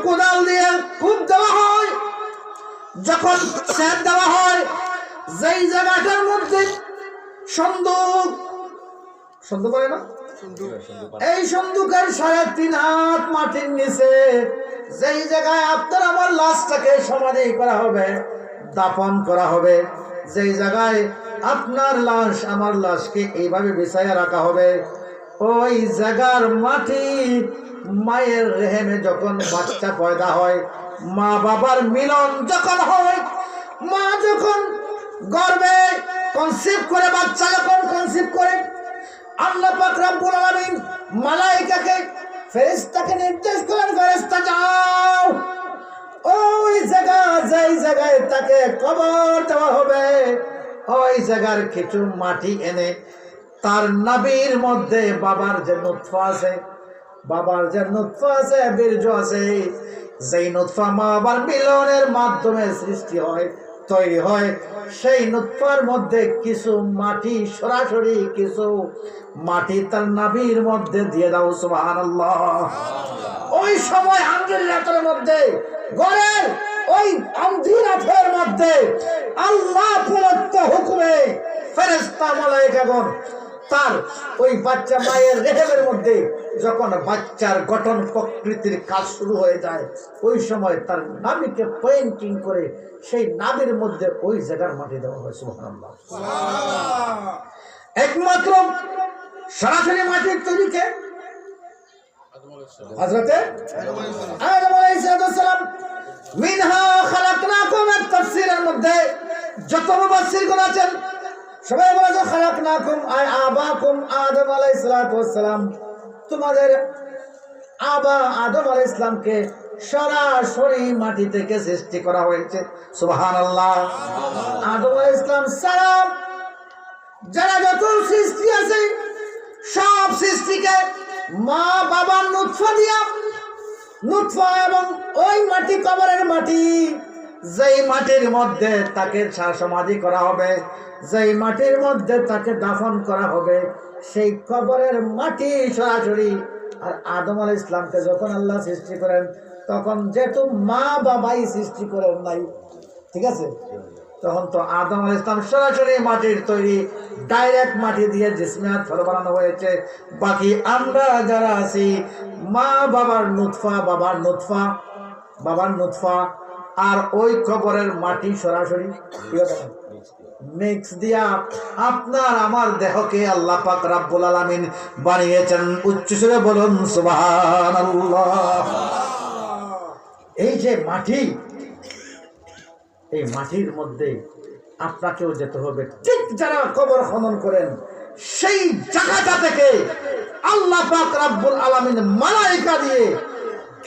কোদাল দিয়ে ফুক দেওয়া হয়, যখন সেচ দেওয়া হয়, যেই জায়গাটার মধ্যে সন্দুক বলে না, এই সন্দুকের 3.5 হাত মাটির নিচে যেই জায়গায় আপনার আমার লাশটাকে সমাধি করা হবে, দাফন করা হবে, যেই জায়গায় আপনার লাশ আমার লাশকে এইভাবে বিছাইয়া রাখা হবে, ওই জায়গার মাটি মায়ের রেহেমে যখন বাচ্চা পয়দা হয়, মা বাবার মিলন যখন হয়, মা যখন গর্ভে কনসিভ করে, বাচ্চা যখন কনসিভ করে, আল্লাহ পাক রব্বুল আলামিন মালায়েকাকে, ফেরেশতাকে নির্দেশ করেন, ফেরেশতা যাও ওই জায়গা, যেই জায়গায় তাকে কবর দেওয়া হবে, ওই জায়গার কিছু মাটি এনে তার নাভির মধ্যে বাবার যে নুতফা আছে, বীর্য আছে, যেই নুতফা মা বাবার মিলনের মাধ্যমে সৃষ্টি হয়, তৈরি হয়, সেই নুতফার মধ্যে কিছু মাটি, সরাসরি কিছু মাটি তার নাভির মধ্যে দিয়ে দাও, সুবহানাল্লাহ। ওই সময় আঙ্গুল রাতের মধ্যে, ঘরের ওই আন্ধি রাতের মধ্যে আল্লাহ প্রদত্ত হুকুমে ফেরেশতা মালায়েকাগণ তার ওই বাচ্চা মায়ের রেহেমের মধ্যে যখন বাচ্চার গঠন প্রকৃতির কাজ শুরু হয়ে যায়, ওই সময় তার নাভিকে পেইন্টিং করে সেই নাভির মধ্যে ওই জায়গার মাটি দেওয়া হয়, সুবহানাল্লাহ। একমাত্র সরাসরি মাটির তৈরিকে হযরতে আদম আলাইহিস সালাম মিনহা খালাকনাকুম, এর তাফসীরের মধ্যে যত মুফাসসিরগণ আছেন সবাই বলেছে খালাকনাকুম আই আবাকুম, আদম আলাইহিস সালাম, তোমাদের আবা আদম আলাইহিস সালামকে সরাসরি মাটি থেকে সৃষ্টি করা হয়েছে, সুবহানাল্লাহ। আদম আলাইহিস সালাম যারা যত সৃষ্টি আছে সব সৃষ্টিকে মা বাবার নুতফা এবং ওই মাটি, কবরের মাটি, যেই মাটির মধ্যে তাকে সমাধি করা হবে, যেই মাটির মধ্যে তাকে দাফন করা হবে, সেই কবরের মাটি সরাসরি। আর আদম আলাইহিস সালামকে যখন আল্লাহ সৃষ্টি করেন, তখন যেহেতু মা বাবাই সৃষ্টি করেন নাই, ঠিক আছে, তখন তো আদম আলাইহিস সালাম সরাসরি মাটির তৈরি, ডাইরেক্ট মাটি দিয়ে জিসমাত ফল বানানো হয়েছে। বাকি আমরা যারা আছি, মা বাবার নুতফা আর ওই কবরের মাটি সরাসরি মিক্স দিয়া আপনার আমার দেহকে আল্লাহ পাক রব্বুল আলামিন বানিয়েছেন। উচ্চস্বরে বলুন সুবহানাল্লাহ। এই যে মাটি, এই মাটির মধ্যে আপনাকেও যেতে হবে। ঠিক যারা কবর খনন করেন, সেই জায়গাটা থেকে আল্লাহ পাক রব্বুল আলামিন মালায়েকা দিয়ে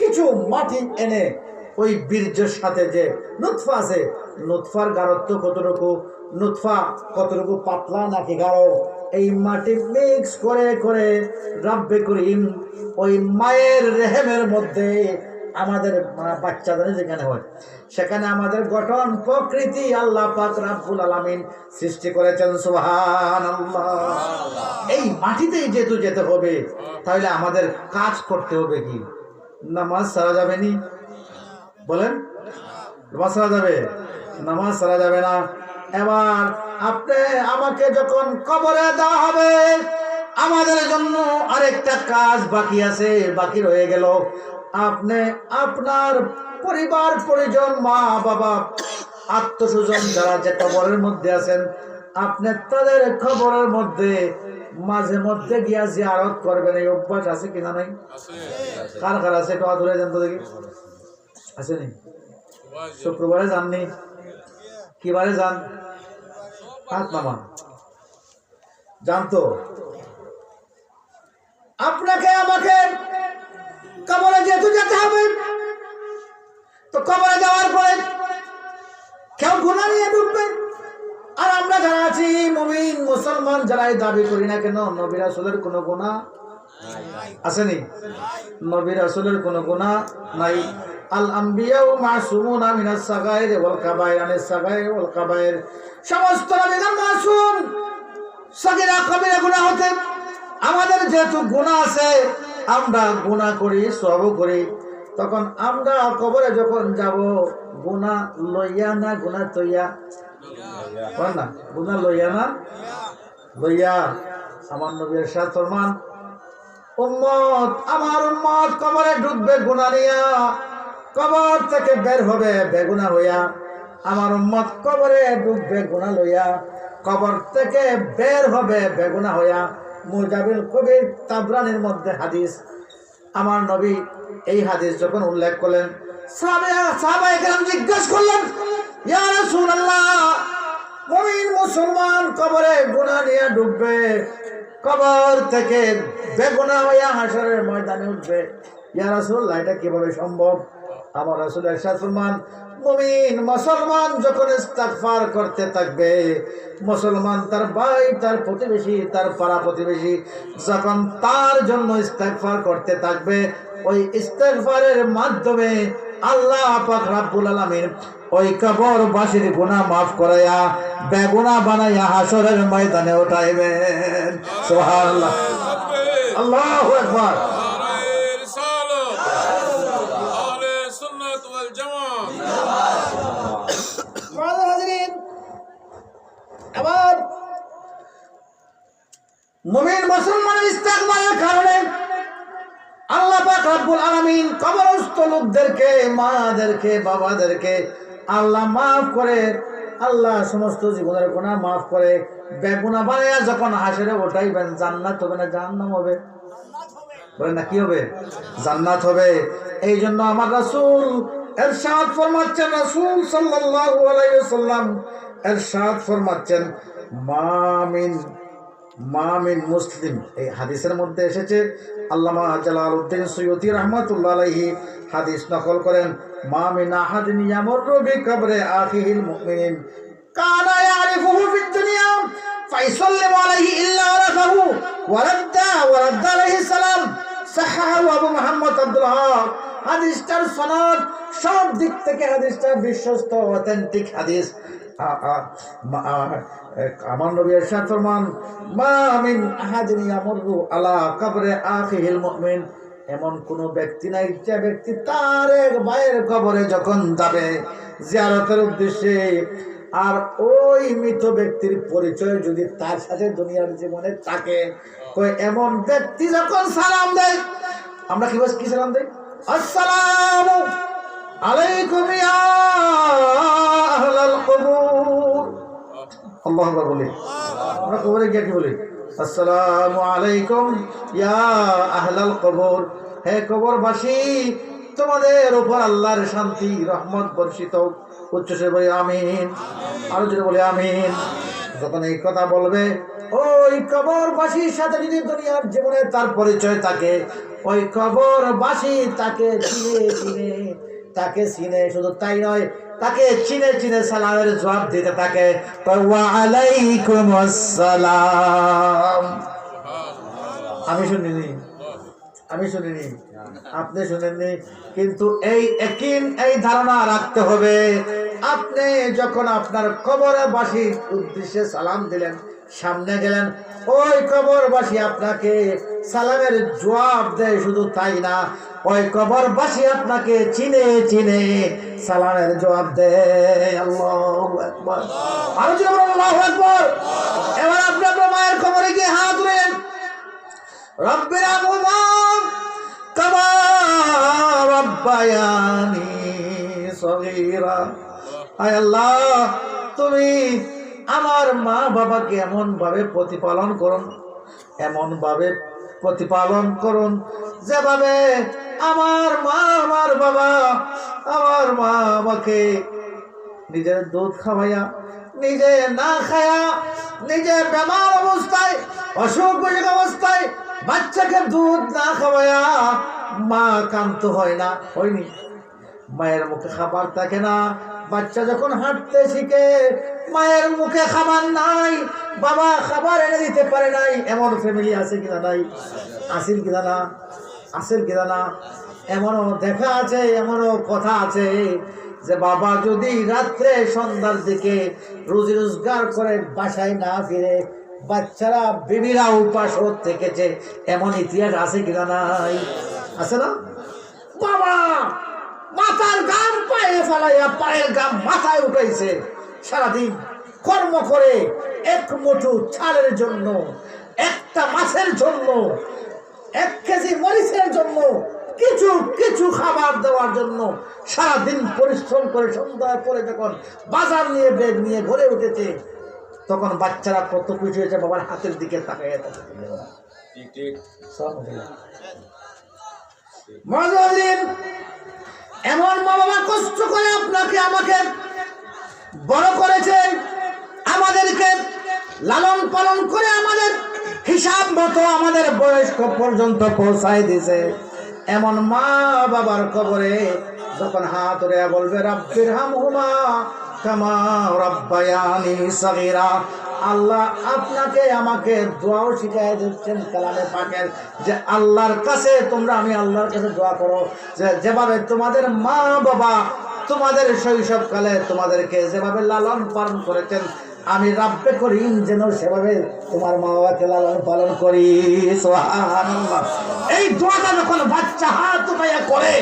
কিছু মাটি এনে ওই বীর্যের সাথে যে নুতফা আছে, নুতফার গাঢ়ত্ব কতটুকু, নুতফা কতটুকু পাতলা নাকি গাঢ়, এই মাটি মিক্স করে করে রব্বে করিম ওই মায়ের রেহেমের মধ্যে আমাদের বাচ্চাদের যেখানে হয়, সেখানে আমাদের গঠন প্রকৃতি আল্লাহ পাক রব্বুল আলামিন সৃষ্টি করেছেন, সুবহানাল্লাহ। এই মাটিতেই যেহেতু যেতে হবে, তাহলে আমাদের কাজ করতে হবে কি? নামাজ ছাড়া যাবে নি? বলেন, নামাজ ছাড়া যাবে? নামাজ ছাড়া যাবে না। এবার আপনি আমাকে যখন কবরে দেওয়া হবে, আমাদের জন্য আরেকটা কাজ বাকি আছে, বাকি রয়ে গেল। আপনি আপনার পরিবার পরিজন, মা বাবা, আত্মস্বজন যারা যে কবরের মধ্যে আছেন, আপনি তাদের কবরের মধ্যে মাঝে মধ্যে গিয়া জিয়ারত করবেন। এই অভ্যাস আছে কিনা নাই? কার কার আছে? একটু আদরে যান তো দেখি। আসেনি? শুক্রবারে যাননি? কিবারে যান? হাত নামান। জানতো আপনাকে আমাকে কবরে যেহেতু যেতে হবে, তো কবরে যাওয়ার পরে কেউ গুনাহ নিয়ে ঢুকবে। আর আমরা যারা আছি মুমিন মুসলমান, যারাই দাবি করি না কেন, নবী রাসূলের কোনো গুনাহ আসেনি? নবী রাসূলের কোনো গুনাহ নাই। আল আম্বিয়াউ মাসুমুনা মিনাস সাগাইর ওয়াল কাবাইর, আনিস সাগাইর ওয়াল কাবাইর। সমস্ত নবীগণ মাসুম সগীরা কবিরা গুনাহ হতে। আমাদের যেহেতু গুনাহ আছে, আমরা গুনাহ করি, সওয়াবও করি, তখন আমরা কবরে যখন যাব, গুনাহ লইয়া না গুনাহ তৈয়া? বল না, গুনাহ লইয়া না লইয়া। আমার নবী ইরশাদ ফরমান, উম্মত, আমার উম্মত কবরে ঢুকবে গুনাহ নিয়া, কবর থেকে বের হবে বেগুনাহ হইয়া। আমার উম্মত কবরে ঢুকবে গুনাহ লইয়া, কবর থেকে বের হবে বেগুনাহ হইয়া। মুজাবিল কবির তাবরানির মধ্যে হাদিস। আমার নবী এই হাদিস যখন উল্লেখ করলেন, সাহাবায়ে কেরাম জিজ্ঞেস করলেন, ইয়া রাসূলুল্লাহ, মুমিন মুসলমান কবরে গুনাহ নিয়ে ঢুকবে, কবর থেকে বেগুনাহ হইয়া হাশরের ময়দানে উঠবে, ইয়া রাসূলুল্লাহ, এটা কিভাবে সম্ভব? আমার রাসূল ইরশাদ ফরমান, মুমিন মুসলমান যখন ইস্তিগফার করতে থাকবে, মুসলমান তার ভাই, তার প্রতিবেশী, তার পাড়া প্রতিবেশী যখন তার জন্য ইস্তিগফার করতে থাকবে, ওই ইস্তিগফারের মাধ্যমে আল্লাহ পাক রব্বুল আলামিন ওই কবরবাসীর গুনাহ মাফ করায়া বেগুনাহ বানায়া হাশরের ময়দানে উঠাইবেন। সুবহানাল্লাহ, আল্লাহু আকবার। আবার মুমিন মুসলমানের ইস্তিগফারের কারণে আল্লাহ পাক রব্বুল আলামিন কবরস্থ লোকদেরকে, মাদেরকে, বাবাদেরকে আল্লাহ মাফ করে, আল্লাহ সমস্ত জীবনের গুনাহ মাফ করে বেগুনাহ বানায়া যখন হাশরে উঠাইবেন, জান্নাত হবে না জাহান্নাম হবে? বলেন না, কি হবে? জান্নাত হবে। এই জন্য আমার রাসূল ইরশাদ ফরমাচ্ছেন, রাসূল সাল্লাল্লাহু আলাইহি ওয়াসাল্লাম ইরশাদ ফরমাচ্ছেন, মামিন মুসলিম। এই হাদিসের মধ্যে এসেছে, আল্লামা জালালউদ্দিন সুয়ুতি রাহমাতুল্লাহ আলাইহি হাদিস নকল করেন, মামিন আহাদিন ইয়ামুরু বিকবরি আখিহিল মুমিনিন কানা ইয়ারিফুহু ফিদ দুনিয়া ফাইসাল্লিমু আলাইহি ইল্লা আরাফাহু ওয়া রাদ্দা আলাইহি সালাম। সাহাহু আবু মুহাম্মদ আব্দুল হক। হাদিসটার সনদ সব দিক থেকে হাদিসটা বিশ্বস্ত, অথেন্টিক হাদিস। আমার নবী ইরশাদ ফরমান, মা মিন আহাদিন ইয়ামুরু আলা কবরি আখিহিল মুমিন, এমন কোন ব্যক্তি নাই যে ব্যক্তি তার এক ভাইয়ের কবরে যখন যাবে জিয়ারতের উদ্দেশ্যে, আর ওই মৃত ব্যক্তির পরিচয় যদি তার সাথে দুনিয়ার জীবনে থাকে, এমন ব্যক্তি যখন সালাম দেয়, আমরা কি সালাম দেই? আসসালামু আলাইকুম ইয়া আহলাল কবুর। আল্লাহু আকবার বলি। আমরা কবরে গিয়ে কি বলি? আসসালামু আলাইকুম ইয়া আহলাল কবর। হে কবরবাসী, তোমাদের উপর আল্লাহর শান্তি রহমত বর্ষিত। উচ্চস্বরে বলি আমিন, আরো জোরে বলি আমিন। যখন এই কথা বলবে, ওই কবরবাসীর সাথে যদি দুনিয়ার জীবনে তার পরিচয় থাকে, ওই কবরবাসী তাকে চিনে, শুধু তাই নয়, তাকে চিনে সালামের জবাব দিতে থাকে, ওয়া আলাইকুম আসসালাম। আমি শুনিনি, আপনি শুনেননি, কিন্তু এই ধারণা রাখতে হবে, আপনি যখন আপনার কবরবাসীর উদ্দেশ্যে সালাম দিলেন, সামনে গেলেন, ওই কবরবাসী আপনাকে সালামের জবাব দেয়, শুধু তাই না, ওই কবরবাসী আপনাকে চিনে সালামের জবাব দে। আল্লাহু আকবার, আরো জোরে বলুন আল্লাহু আকবার। এবার আপনি আপনার মায়ের কবরে গিয়ে হাত তুলেন, রব্বিরহামহুমা কামা রাব্বায়ানি সগীরা। আয় আল্লাহ, তুমি আমার মা বাবাকে এমন ভাবে প্রতিপালন করুন, এমন ভাবে প্রতিপালন করুন যেভাবে আমার মা আমার বাবা আমার মা আমাকে নিজের দুধ খাওয়াইয়া, নিজে না খায়া, নিজে বেমার অবস্থায়, অসুখ বিসুখ অবস্থায় বাচ্চাকে দুধ না খাওয়াইয়া মা কান্ত হয় না, হয়নি? মায়ের মুখে খাবার থাকে না, বাচ্চা যখন হাঁটতে শিখে মায়ের মুখে খাবার নাই, বাবা খাবার এনে দিতে পারে নাই, এমন ফ্যামিলি আছে কিনা? নাই। আসেন কিনা না? আসেন কিনা না? এমনও দেখা আছে, এমনও কথা আছে যে বাবা যদি রাত্রে সন্ধ্যার দিকে রুজি রোজগার করে বাসায় না ফিরে বাচ্চারা বেবিরা উপাস থেকেছে, এমন ইতিহাস আছে কিনা? নাই। আছে না? বাবা মাথার গাম পায়ে ফেলাইয়া পায়ের গাম মাথায় উঠাইছে, সারাদিন কর্ম করে এক মুঠো চালের জন্য, একটা মাছের জন্য, 1 কেজি মরিচের জন্য, কিছু কিছু খাবার দেওয়ার জন্য সারাদিন পরিশ্রম করে সন্ধ্যার পরে যখন বাজার নিয়ে ব্যাগ নিয়ে ঘরে উঠেছে, তখন বাচ্চারা কত খুশি হয়েছে বাবার হাতের দিকে তাকাইয়া থাকে। এমন মা বাবা কষ্ট করে আপনাকে আমাকে বড় করেছে, আমাদেরকে লালন পালন করে আমাদের হিসাব মতো আমাদের বয়স পর্যন্ত পৌঁছায় দিয়েছে। এমন মা বাবার কবরে যখন হাত ধরে বলবে রব্বিরহামহুমা কামা রাব্বায়ানি সগীরা, আল্লাহ আপনাকে আমাকে দোয়াও শিখাই দিচ্ছেন কালামে পাকের, যে আল্লাহর কাছে তোমরা, আমি আল্লাহর কাছে দোয়া করো যে যেভাবে তোমাদের মা বাবা তোমাদের শৈশবকালে তোমাদেরকে যেভাবে লালন পালন করেছেন, আমি রাব্বে করিম যেন সেভাবে তোমার মা বাবাকে লালন পালন করি। সুবহানাল্লাহ। এই দোয়াটা যখন বাচ্চা হাত উঠাইয়া করে,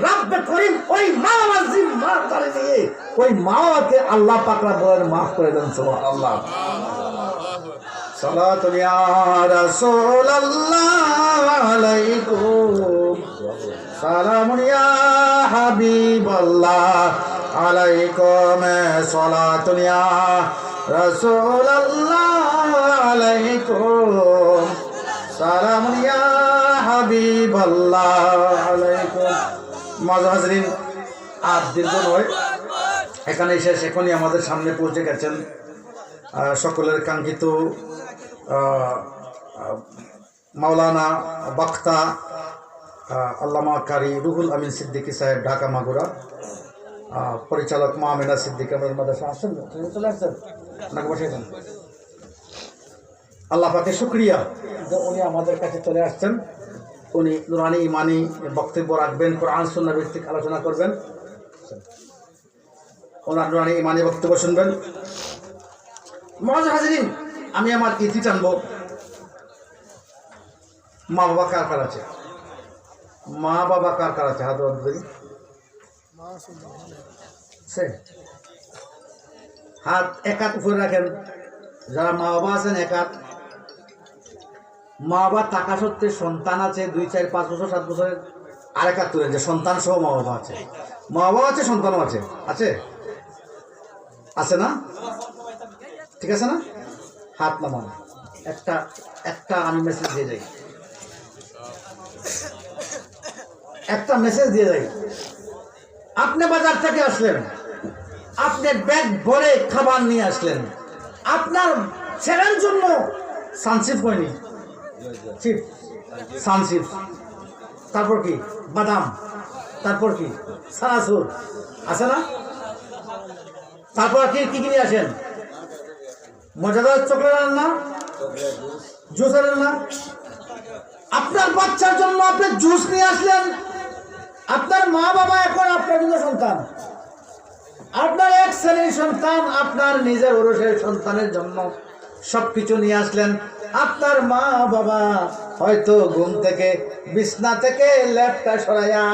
রাব্বে করিম ওই মা বাবার জিম্মার করে নিয়ে ওই মা বাবাকে আল্লাহ পাক রব্বুল মাফ করে দেন। সুবহানাল্লাহ। সালাতু ইয়া রাসূলুল্লাহ আলাইকুম, সালামুন ইয়া হাবিবাল্লাহ আলাইকুম, সালাতুন ইয়া রাসূলুল্লাহ আলাইকুম, সালামুন ইয়া হাবিবাল্লাহ আলাইকুম। হাজরিন, আর দীর্ঘ নয়, এখানে শেষ। এখনই আমাদের সামনে পৌঁছে গেছেন সকলের কাঙ্ক্ষিত মাওলানা বক্তা আল্লামা কারি রুহুল আমিন সিদ্দিকী সাহেব, ঢাকা মাগুরা। পরিচালক মা আমিনা সিদ্দিকী আমাদের মাদ্রাসা আসছেন, চলে আসছেন, আপনাকে বসেছেন। আল্লাহ পাকে শুকরিয়া যে উনি আমাদের কাছে চলে আসছেন। উনি নুরানি ইমানি বক্তব্য রাখবেন, কোরআন সুন্নাহ ভিত্তিক আলোচনা করবেন। ওনার নুরানি ইমানি বক্তব্য শুনবেন। হাজিরিন, আমি আমার ইতি টানবো। মা বাবা কার কার আছে? মা বাবা কার কার আছে? হাত দেখি, হাত এক হাত উপরে রাখেন। যারা মা বাবা আছেন এক হাত। মা বাবা টাকা সত্ত্বে সন্তান আছে 2, 4, 5 বছর 7 বছরের, আরেক হাত তুলেন যে সন্তান সহ মা বাবা আছে। মা বাবা আছে, সন্তানও আছে, আছে আছে না? ঠিক আছে না? হাত নামান। একটা আমি মেসেজ দিয়ে যাই, একটা মেসেজ দিয়ে যাই। আপনি বাজার থেকে আসলেন, আপনি ব্যাগ ভরে খাবার নিয়ে আসলেন, আপনার ছেলের জন্য সানসিপ হয়নি, চিপ সানসিপ, তারপর কি বাদাম, তারপর কি সানাসুর, আছে না? তারপর কি কি নিয়ে আসেন? মজাদার চকলেট আনেন না? জুস আনেন না? আপনার বাচ্চার জন্য আপনি জুস নিয়ে আসলেন। আপনার মা বাবা এখন আপনার নিজের সন্তান, আপনার এক শ্রেণীর সন্তান, আপনার নিজের ওরসের সন্তানের জন্য সবকিছু নিয়ে আসলেন। আপনার মা বাবা হয়তো ঘুম থেকে, বিছনা থেকে ল্যাপটা সরাইয়া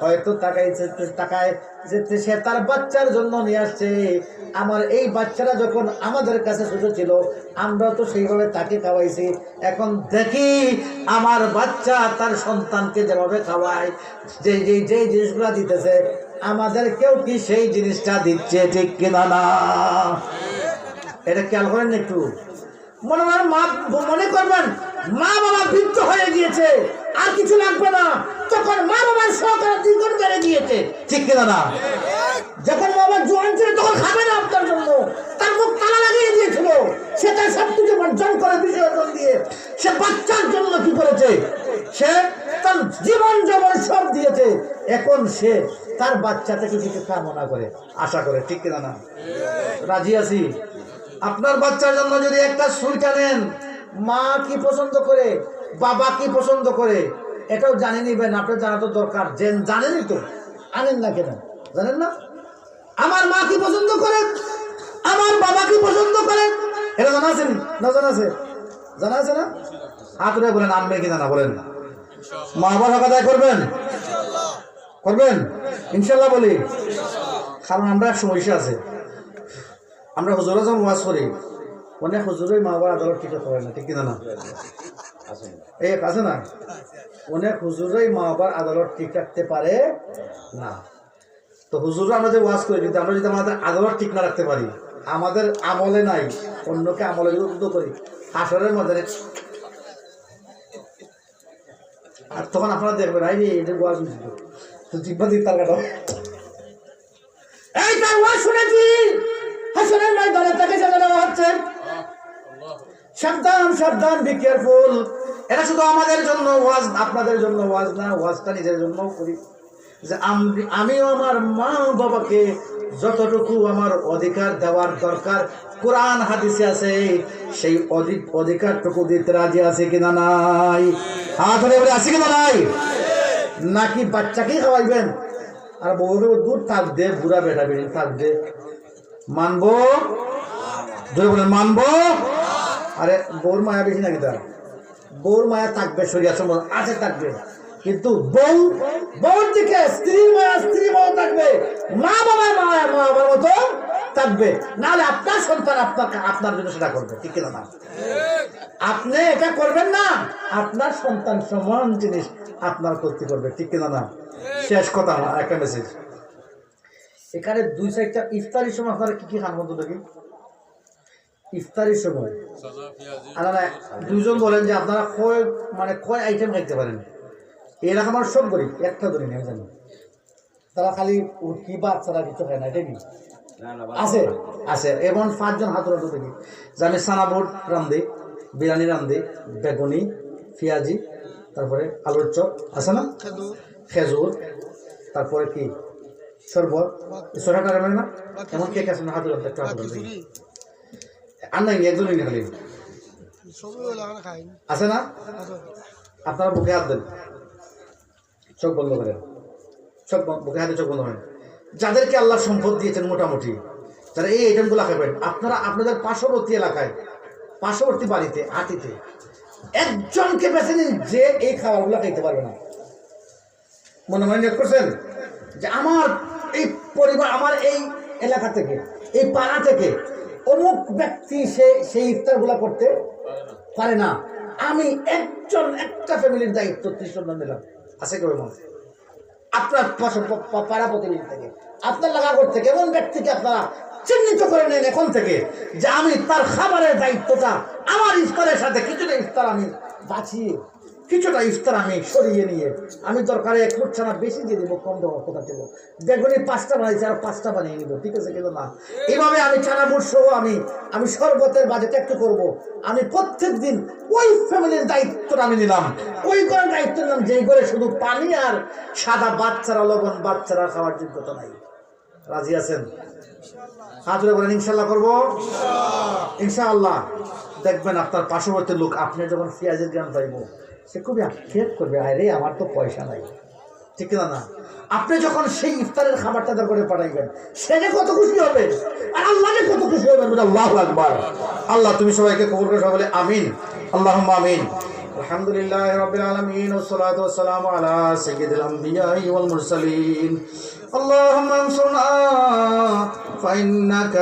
হয়তো টাকায় যে সে তার বাচ্চার জন্য নিয়ে আসছে। আমার এই বাচ্চারা যখন আমাদের কাছে ছোট ছিল আমরা তো সেইভাবে তাকে খাওয়াইছি, এখন দেখি আমার বাচ্চা তার সন্তানকে যেভাবে খাওয়ায়, যে জিনিসগুলা দিতেছে আমাদের কেউ কি সেই জিনিসটা দিচ্ছে, ঠিক কিনা না? এটা খেয়াল করেন একটু। মনে করবেন মা বাবা বৃদ্ধ হয়ে গিয়েছে আর কিছু লাগবে না, তখন মা বাবার সহকারে দ্বিগুণ বেড়ে গিয়েছে, ঠিক কিনা না? যখন মা বাবা জোয়ান ছিল তখন খাবে না আপনার জন্য, তার মুখ তালা লাগিয়ে দিয়েছিল, সে তার সবকিছু বর্জন করে বিসর্জন দিয়ে সে বাচ্চার জন্য কি করেছে, সে তার জীবন জবন সব দিয়েছে। এখন সে তার বাচ্চা থেকে কিছু কামনা করে, আশা করে, ঠিক কিনা না? রাজি আছি। আপনার বাচ্চার জন্য যদি একটা সুইটা নেন, মা কি পছন্দ করে, বাবা কি পছন্দ করে, এটাও জানে নিবেন, আপনার জানা তো দরকার। জানেনই তো, আনেন না কেন? জানেন না আমার মা কি পছন্দ করে, আমার বাবা কি পছন্দ করে, এটা জানা আছে না? জানা আছে, জানা আছে না? হাত উঠে বলেন আনবে কিনা না, বলেন। মা বাবা হক আদায় করবেন, করবেন ইনশাল্লাহ বলি। কারণ আমরা এক সমস্যা আছে, আমরা হুজুরা যখন ওয়াজ করি অনেক হুজুরই মা বাবার আদালত ঠিক করে না, ঠিক কিনা না? এই আছে না, অনেক হুজুরই মা বাবার আদালত ঠিক রাখতে পারে না। তো হুজুররা আমরা যে ওয়াজ করি, যদি আমরা যদি আমাদের আদালত ঠিক না রাখতে পারি, আমাদের আমলে নাই, অন্যকে আমলে উদ্বুদ্ধ করি, আসরের মধ্যে আর তখন আপনারা দেখবেন এই এটা ওয়াজ তো জিব্বা দিক তার কাটা এই তার ওয়াজ শুনেছি হাসরের ময়দানে তাকে সাজা দেওয়া হচ্ছে। সাবধান সাবধান, বি কেয়ারফুল। এটা শুধু আমাদের জন্য ওয়াজ, আপনাদের জন্য ওয়াজ না, ওয়াজটা নিজের জন্যও করি যে আমিও আমার মা বাবাকে যতটুকু আমার অধিকার দেওয়ার দরকার কোরআন হাদিসে আছে, সেই অধিকারটুকু দিতে রাজি আছে কিনা নাই? হাত ধরে বলে আছে কিনা নাই? নাকি বাচ্চাকেই খাওয়াইবেন আর বউকে দূর থাক দে, বুড়া বেটা বেড়ি থাক দে, মানবো? ধরে বলেন মানবো? আরে বউর মায়া বেশি নাকি? তার বউর মায়া থাকবে, শরীর সম্বন্ধ আছে থাকবে, কিন্তু বউর দিকে স্ত্রীর মায়া স্ত্রী মায়া থাকবে, মা বাবার মায়া মা বাবার মতো থাকবে। নাহলে আপনার সন্তান আপনার জন্য সেটা করবে, ঠিক কিনা না? আপনি এটা করবেন না, আপনার সন্তান সমান জিনিস আপনার করতে করবে, ঠিক কিনা না? শেষ কথা, আমার একটা মেসেজ। এখানে দুই সাইডটা ইফতারির সময় আপনারা কি কি খান বলতো দেখি? ইফতারির সময় দুজন বলেন যে আপনারা কয় আইটেম খাইতে পারেন? এরকম আমার সব করি, একটা ধরি না জানি, তারা খালি কি বাচ্চারা কিছু খায় না, এটা কি আছে? আছে এবং 5 জন হাত উঠাতে দেখি যে আমি সানাবুট রান্ধি, বিরিয়ানি রান্ধি, বেগুনি, পেঁয়াজি, তারপরে আলুর চপ আছে না, খেজুর, তারপরে কি শরবত, সোনাটা রান্না না, এমন কেক আছে না, হাত উঠাতে একটু হাত উঠাতে আর নাই, একজনই না খালি আছে না? আপনারা বুকে হাত দেন, চোখ বন্ধ করেন, বুকে হাতে চোখ বন্ধ করেন। যাদেরকে আল্লাহ সম্পদ দিয়েছেন মোটামুটি, যারা এই আইটেমগুলো খাবেন, আপনারা আপনাদের পার্শ্ববর্তী এলাকায়, পার্শ্ববর্তী বাড়িতে, হাতিতে একজনকে বেছে নিন যে এই খাবারগুলো খাইতে পারবে না। মনে মনে নিয়োগ করছেন যে আমার এই পরিবার, আমার এই এলাকা থেকে, এই পাড়া থেকে অমুক ব্যক্তি সেই ইফতারগুলো করতে পারে না, আমি একটা ফ্যামিলির দায়িত্ব 30 জন নিলাম। আছে কেউ আপনার পাড়া প্রতিনিধি থেকে, আপনার লাগাগর থেকে এমন ব্যক্তিকে আপনারা চিহ্নিত করে নেন এখন থেকে যে আমি তার খাবারের দায়িত্বটা আমার ইফতারের সাথে কিছুটা ইফতার আমি বাঁচিয়ে, কিছুটা ইফতার আমি সরিয়ে নিয়ে, আমি দরকারে 1 ফুট ছানা বেশি দিয়ে দেবো, কম দেবো, কোথা দেবো, বেগুনি 5টা বানিয়েছি আর 5টা বানিয়ে নিব, ঠিক আছে কিন্তু না? এইভাবে আমি ছানাবুট সহ আমি শরবতের বাজেট একটু করবো। আমি প্রত্যেক দিন ওই ফ্যামিলির দায়িত্বটা আমি নিলাম, ওই ঘরের দায়িত্ব নিলাম যেই ঘরে শুধু পানি আর সাদা বাচ্চারা, লবণ বাচ্চারা খাওয়ার যোগ্যতা নাই। রাজি আছেন? হাত ধরে বলেন ইনশাল্লাহ করবো। ইনশাআল্লাহ দেখবেন আপনার পার্শ্ববর্তী লোক, আপনি যখন পেঁয়াজের গ্রাম পাইবো, সে খুবই আক্ষেপ করবে, আরে আমার তো পয়সা নাই, ঠিক না না? আপনি যখন সেই ইফতারের খাবারটা তার করে পাঠাইবেন, সে যে কত খুশি হবে আর আল্লাহ যে কত খুশি হবেন। আল্লাহু আকবার। আল্লাহ তুমি সবাইকে কবুল করে, সবাই বলে আমিন, আল্লাহুম্মা আমিন। আলহামদুলিল্লাহি রাব্বিল আলামিন ওয়াসসালাতু ওয়াসসালামু আলা সাইয়্যিদিল আমবিয়াই ওয়াল মুরসালিন اللهم انصرنا فإنك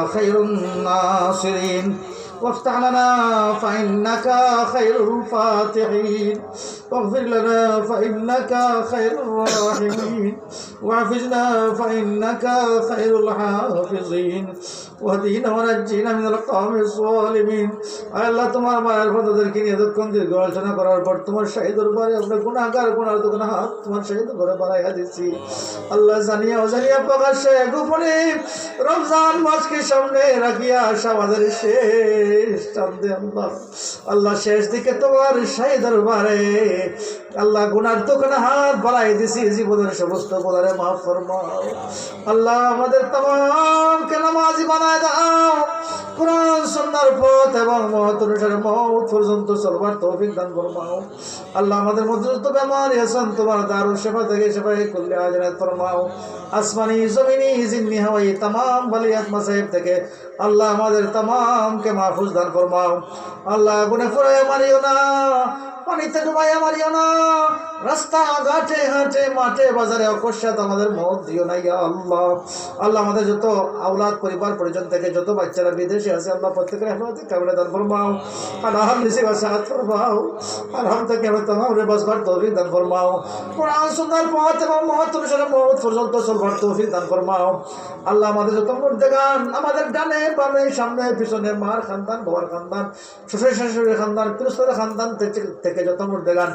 خير الناصرين وافتح لنا فإنك خير الفاتحين واغفر لنا فإنك خير الراحمين واحفظنا فإنك خير الحافظين واهدنا ونجنا من القوم الظالمين আল্লাহ তোমার মায়ের ফতদেরকে নিয়ে এতক্ষণ দীর্ঘ আলোচনা করার পর তোমার শাহী দরবারে আমরা গুনাহগার হাত তোমার শাহী দরবারে বাড়াইয়া দিচ্ছি আল্লাহ জানিয়া অজানিয়া প্রকাশ্যে গোপনে রমজান মাসকে সামনে রাখিয়া আসা আমাদের শেষ চাঁদে আল্লাহ শেষ দিকে তোমার শাহী দরবারে আল্লাহ গুনার দোকানে হাত বাড়াই দিছি জীবনের সমস্ত গুনারে মাফ ফরমাও আল্লাহ আমাদের তামামকে নামাজি বানায় দাও কোরআন সুন্নাহর পথ এবং মত অনুসারে মওত পর্যন্ত চলবার তৌফিক দান ফরমাও আল্লাহ আমাদের মধ্যে যত বেমারি আছেন তোমার দারুল শিফা থেকে শিফায়ে কুল্লি আজরাত ফরমাও আসমানি জমিনি জিন্নি হাওয়াই तमाम বালিয়াত মাসাইব থেকে আল্লাহ আমাদের तमामকে মাহফুজ দান ফরমাও আল্লাহ গুনাহ করে মারিও না পানিতে ডুবাইয়া মারিও না রাস্তা ঘাটে হাটে মাঠে বাজারে অকস্মাৎ আমাদের মত দিও না ইয়া আল্লাহ আল্লাহ আমাদের যত আওলাদ পরিবার পরিজন থেকে যত বাচ্চারা বিদেশে আছে আল্লাহ প্রত্যেকের হেফাজতে কামনা দান ফরমাও আল্লাহ নিসি বাসাত ফরমাও আল্লাহ থেকে আমরা তোমারে বাসবার তৌফিক দান ফরমাও কোরআন সুন্নাহর পথ এবং মত অনুসারে মত পর্যন্ত চলবার তৌফিক দান ফরমাও আল্লাহ আমাদের যত মুর্দেগান আমাদের ডানে বামে সামনে পিছনে মার খানদান বাবার খানদান শ্বশুর শাশুড়ির খানদান পিরস্তার খানদান থেকে যত মুর্দেগান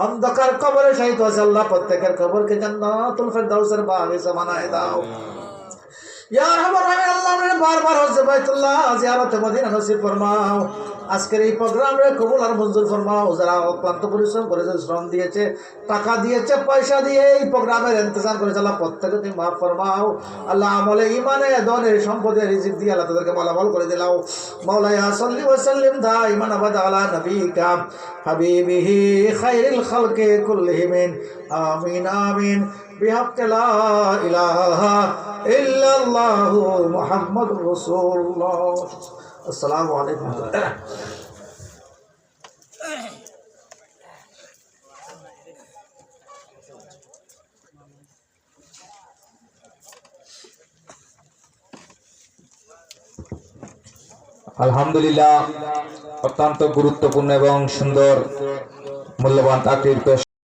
অন্ধকার কবরে শাহিদ আছে আল্লাহ প্রত্যেকের কবরকে জান্নাতুল ফেরদাউসের বাগিচা বানায় দাও ইয়া রাহমান রহিম আল্লাহ আমাদের বারবার হজ বাইতুল্লাহ জিয়ারতে মদিনা নসিব ফরমাও আজকের এই প্রোগ্রামে কবুল আর মঞ্জুর ফরমাও যারা অক্লান্ত পরিশ্রম করেছে শ্রম দিয়েছে টাকা দিয়েছে পয়সা দিয়ে এই প্রোগ্রামের ইন্তজাম করেছে আল্লাহ প্রত্যেকে তুমি মাফ ফরমাও আল্লাহ আমলে ইমানে দনে সম্পদে রিজিক দিয়ে আল্লাহ তাদেরকে মালামাল করে দিলাও মাওলায়া সাল্লি ওয়া সাল্লিম দাইমান আবাদা আলা নবিকা হাবিবিহি খায়রিল খালকি কুল্লিহিম আমিন আমিন বিহাক্কি লা ইলাহা ইল্লাল্লাহু মুহাম্মাদুর রাসূলুল্লাহ আসসালামু আলাইকুম আলহামদুলিল্লাহ অত্যন্ত গুরুত্বপূর্ণ এবং সুন্দর মূল্যবান তাকরীর পেশ